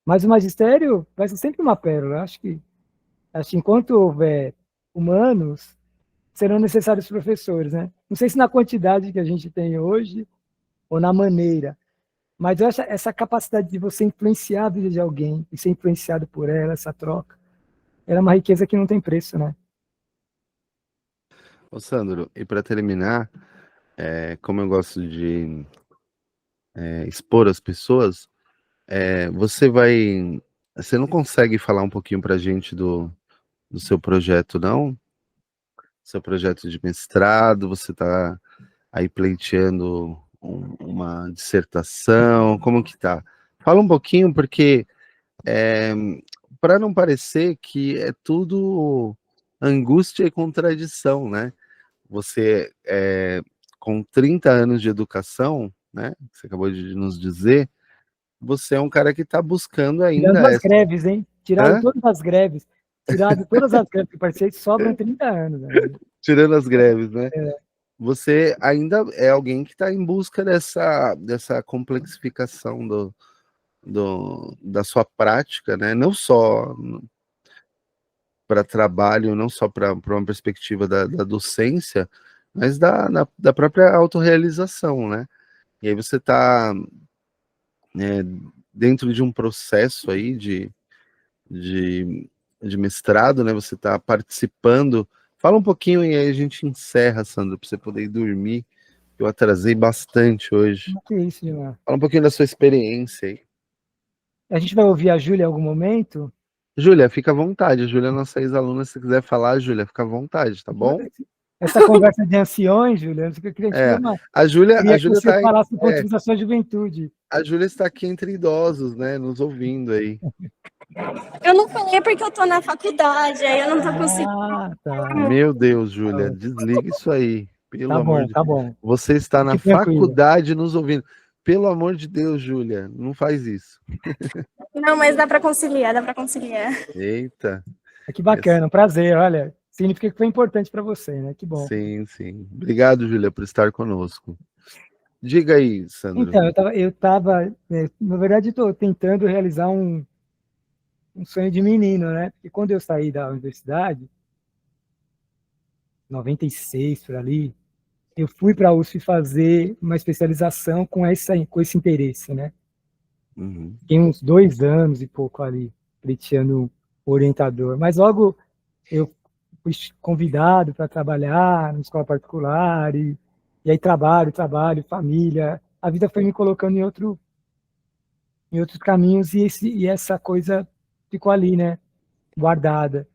Mas o magistério vai ser sempre uma pérola. Acho que enquanto houver humanos, serão necessários professores, né? Não sei se na quantidade que a gente tem hoje ou na maneira, mas eu acho essa capacidade de você influenciar a vida de alguém e ser influenciado por ela, essa troca, ela é uma riqueza que não tem preço, né? Ô, Sandro, e para terminar, como eu gosto de expor as pessoas, você não consegue falar um pouquinho para a gente do seu projeto, não? Seu projeto de mestrado, você está aí pleiteando uma dissertação, como que tá? Fala um pouquinho, porque para não parecer que é tudo angústia e contradição, né? Você, com 30 anos de educação, né? Você acabou de nos dizer, você é um cara que está buscando ainda Tirando as essa. greves, hein? Tirado Hã? todas as greves. Tirado todas as greves que participei, sobram 30 anos. Né? Tirando as greves, né? É, Você ainda é alguém que está em busca dessa complexificação da sua prática, né? Não só para trabalho, não só para uma perspectiva da docência, mas da própria autorrealização, né? E aí você está dentro de um processo aí de, de mestrado, né? Você está participando. Fala um pouquinho e aí a gente encerra, Sandro, para você poder ir dormir. Eu atrasei bastante hoje. que isso, Gilmar? Fala um pouquinho da sua experiência aí. A gente vai ouvir a Júlia em algum momento? Júlia, fica à vontade. A Júlia é nossa ex-aluna. Se você quiser falar, Júlia, fica à vontade, tá bom? Essa conversa de anciões, Júlia, eu queria te É, uma... a Júlia Queria que você tá, falasse do ponto de vista da sua juventude. a Júlia está aqui entre idosos, né, nos ouvindo aí. Eu não falei porque eu tô na faculdade, aí eu não tô conseguindo. Ah, tá. Meu Deus, Júlia, desliga isso aí. Pelo amor de Tá bom. Você está na Fique tranquila. faculdade nos ouvindo. Pelo amor de Deus, Júlia, não faz isso. Não, mas dá pra conciliar, dá pra conciliar. Eita. Que bacana, um prazer, olha. Significa que foi importante para você, né? Que bom. Sim, sim. Obrigado, Júlia, por estar conosco. Diga aí, Sandro. Então, eu tava na verdade, estou tentando realizar um sonho de menino, né? Porque quando eu saí da universidade, 96 por ali, eu fui para a USP fazer uma especialização com esse interesse, né? Uhum. Fiquei uns 2 anos e pouco ali, pleiteando orientador. Mas logo eu fui convidado para trabalhar na escola particular, e aí trabalho, família. A vida foi me colocando em outros caminhos, e essa coisa ficou ali, né? Guardada.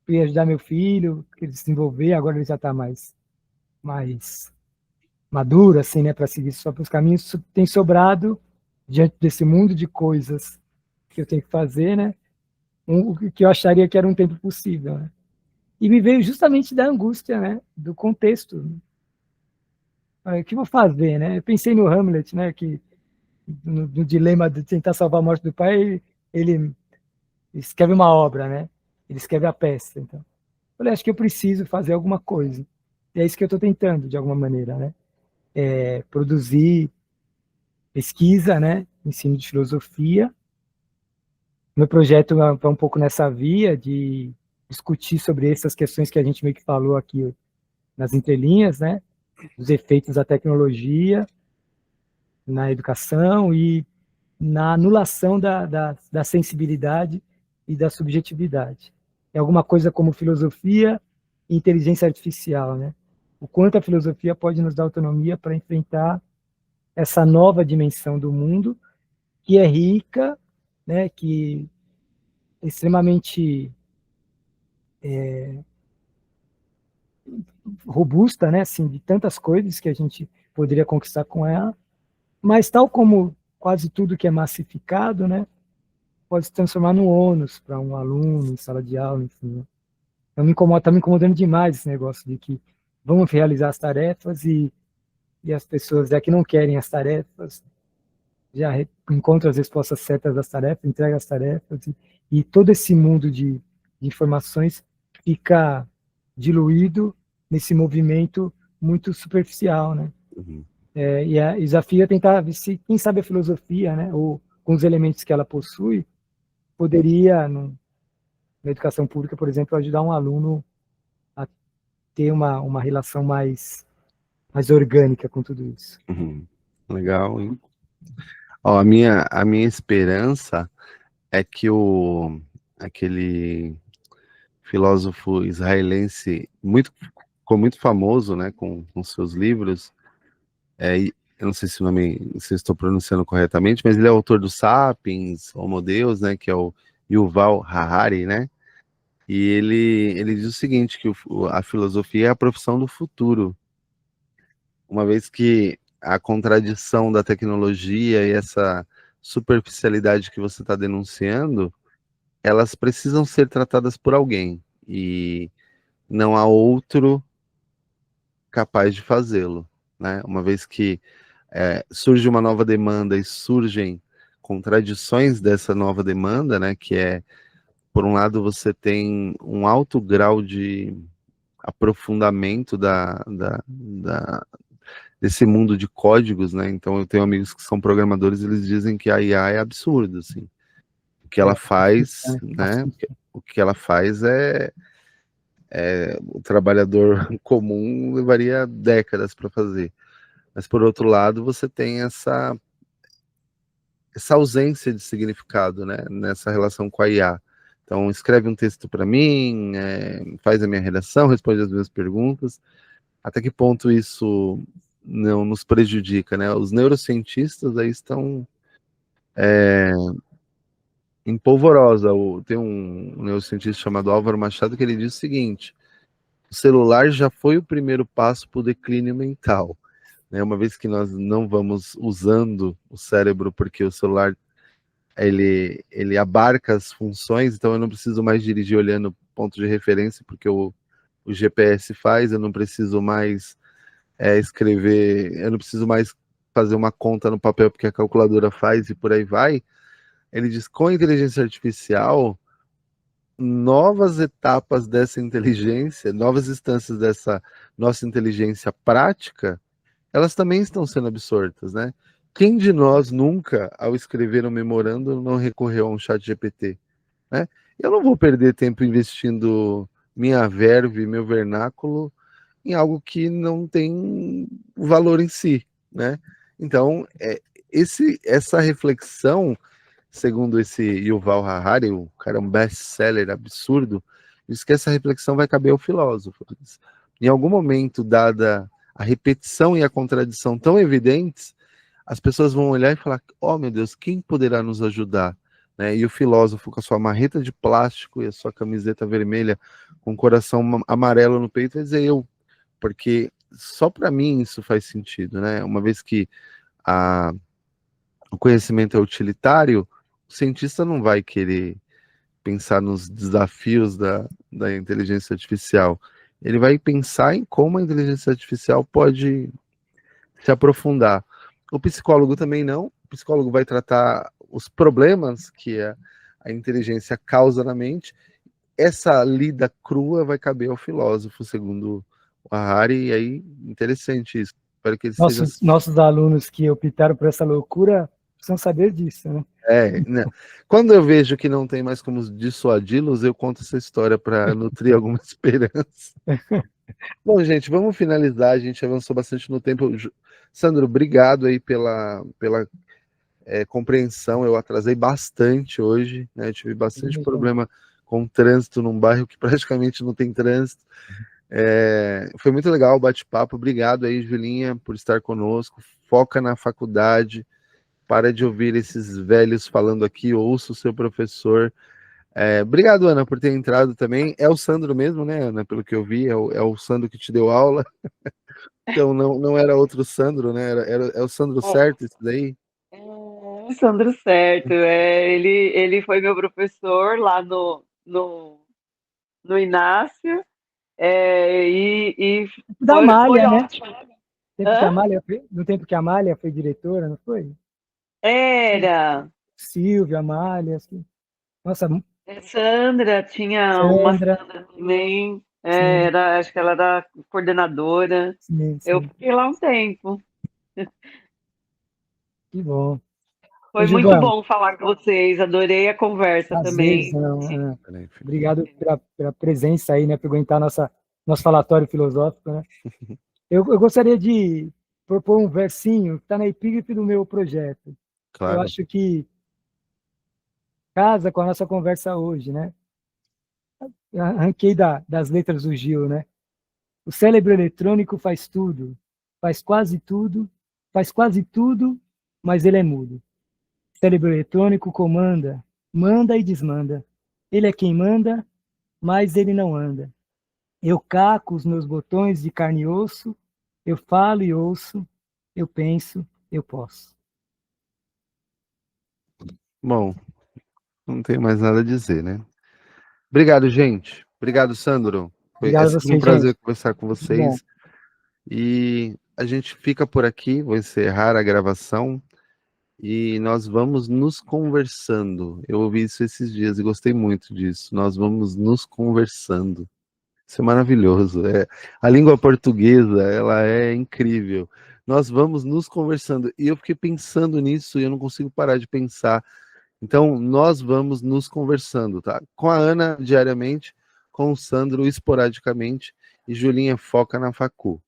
Fui ajudar meu filho, que ele se desenvolver, agora ele já está mais maduro, assim, né? Para seguir só para os caminhos. Tem sobrado, diante desse mundo de coisas que eu tenho que fazer, né? O que eu acharia que era um tempo possível, né? E me veio justamente da angústia, né? Do contexto. O que eu vou fazer, né? Eu pensei no Hamlet, né? Que no dilema de tentar salvar a morte do pai, ele escreve uma obra, né? Ele escreve a peça. Então, eu falei, acho que eu preciso fazer alguma coisa. E é isso que eu estou tentando, de alguma maneira, né? Produzir pesquisa, né? Ensino de filosofia. Meu projeto vai um pouco nessa via de discutir sobre essas questões que a gente meio que falou aqui nas entrelinhas, né? Os efeitos da tecnologia na educação e na anulação da sensibilidade e da subjetividade. É alguma coisa como filosofia e inteligência artificial, né? O quanto a filosofia pode nos dar autonomia para enfrentar essa nova dimensão do mundo, que é rica, né? Que é extremamente robusta, né? Assim, de tantas coisas que a gente poderia conquistar com ela, mas tal como quase tudo que é massificado, né? Pode se transformar no ônus para um aluno em sala de aula, enfim. Então está me incomodando demais esse negócio de que vamos realizar as tarefas e as pessoas que não querem as tarefas já encontram as respostas certas das tarefas, entregam as tarefas, e todo esse mundo de informações fica diluído nesse movimento muito superficial, né? Uhum. E a desafio é tentar ver se, quem sabe, a filosofia, né, ou com os elementos que ela possui, poderia, na educação pública, por exemplo, ajudar um aluno a ter uma relação mais orgânica com tudo isso. Uhum. Legal, hein? Ó, a minha esperança é que aquele filósofo israelense ficou muito famoso, né, com seus livros, eu não sei se eu estou pronunciando corretamente, mas ele é autor do Sapiens, Homo Deus, né, que é o Yuval Harari, né? E ele diz o seguinte, que a filosofia é a profissão do futuro, uma vez que a contradição da tecnologia e essa superficialidade que você está denunciando elas precisam ser tratadas por alguém, e não há outro capaz de fazê-lo, né? Uma vez que surge uma nova demanda e surgem contradições dessa nova demanda, né? Que é, por um lado, você tem um alto grau de aprofundamento desse mundo de códigos, né? Então eu tenho amigos que são programadores, eles dizem que a IA é absurdo, assim. O que ela faz, né? O que ela faz o trabalhador comum levaria décadas para fazer. Mas por outro lado, você tem essa ausência de significado, né? Nessa relação com a IA. Então escreve um texto para mim, faz a minha redação, responde as minhas perguntas. Até que ponto isso não nos prejudica, né? Os neurocientistas aí estão em polvorosa. Tem um neurocientista chamado Álvaro Machado que ele diz o seguinte: o celular já foi o primeiro passo para o declínio mental, né? Uma vez que nós não vamos usando o cérebro porque o celular ele abarca as funções, então eu não preciso mais dirigir olhando ponto de referência porque o GPS faz, eu não preciso mais escrever, eu não preciso mais fazer uma conta no papel porque a calculadora faz e por aí vai. Ele diz, com a inteligência artificial, novas etapas dessa inteligência, novas instâncias dessa nossa inteligência prática, elas também estão sendo absortas, né? Quem de nós nunca, ao escrever um memorando, não recorreu a um chat GPT, né? Eu não vou perder tempo investindo minha verve, meu vernáculo, em algo que não tem valor em si, né? Então, essa reflexão, segundo esse Yuval Harari, o cara é um best-seller absurdo, diz que essa reflexão vai caber ao filósofo. Em algum momento, dada a repetição e a contradição tão evidentes, as pessoas vão olhar e falar, oh meu Deus, quem poderá nos ajudar? Né? E o filósofo com a sua marreta de plástico e a sua camiseta vermelha com o coração amarelo no peito vai dizer eu, porque só para mim isso faz sentido, né? Uma vez que o conhecimento é utilitário, o cientista não vai querer pensar nos desafios da inteligência artificial. Ele vai pensar em como a inteligência artificial pode se aprofundar. O psicólogo também não. O psicólogo vai tratar os problemas que a inteligência causa na mente. Essa lida crua vai caber ao filósofo, segundo o Harari, e aí, interessante isso. Espero que ele seja... Nossos alunos que optaram por essa loucura precisam saber disso, né? Né? Quando eu vejo que não tem mais como dissuadi-los, eu conto essa história para nutrir alguma esperança. Bom, gente, vamos finalizar. A gente avançou bastante no tempo. Sandro, obrigado aí pela compreensão. Eu atrasei bastante hoje, né? Eu tive bastante problema com o trânsito num bairro que praticamente não tem trânsito. Foi muito legal o bate-papo. Obrigado aí, Julinha, por estar conosco. Foca na faculdade. Para de ouvir esses velhos falando aqui, ouça o seu professor. Obrigado, Ana, por ter entrado também. É o Sandro mesmo, né, Ana? Pelo que eu vi, é o Sandro que te deu aula. Então não era outro Sandro, né? É o Sandro certo, isso daí? O Sandro certo. Ele foi meu professor lá no Inácio. Da Amália, né? Ótimo. No tempo que a Amália foi diretora, não foi? Era. Silvia, Amália, assim. Nossa, Sandra, tinha uma Sandra também. Acho que ela era coordenadora. Sim. Eu fiquei lá um tempo. Que bom. Foi muito bom falar com vocês, adorei a conversa também. Obrigado pela presença aí, né, por aguentar nosso falatório filosófico, né? Eu gostaria de propor um versinho que está na epígrafe do meu projeto. Claro. Eu acho que casa com a nossa conversa hoje, né? Eu arranquei das letras do Gil, né? O cérebro eletrônico faz tudo, faz quase tudo, mas ele é mudo. O cérebro eletrônico comanda, manda e desmanda. Ele é quem manda, mas ele não anda. Eu caco os meus botões de carne e osso, eu falo e ouço, eu penso, eu posso. Bom, Não tenho mais nada a dizer, né? Obrigado, gente. Obrigado, Sandro. Foi Obrigado a sempre um vocês, prazer gente. conversar com Muito bom. vocês. E a gente fica por aqui, vou encerrar a gravação e nós vamos nos conversando. Eu ouvi isso esses dias e gostei muito disso. Nós vamos nos conversando. Isso é maravilhoso. A língua portuguesa, ela é incrível. Nós vamos nos conversando. E eu fiquei pensando nisso e eu não consigo parar de pensar. Então, nós vamos nos conversando, tá? Com a Ana diariamente, com o Sandro esporadicamente e Julinha foca na facu.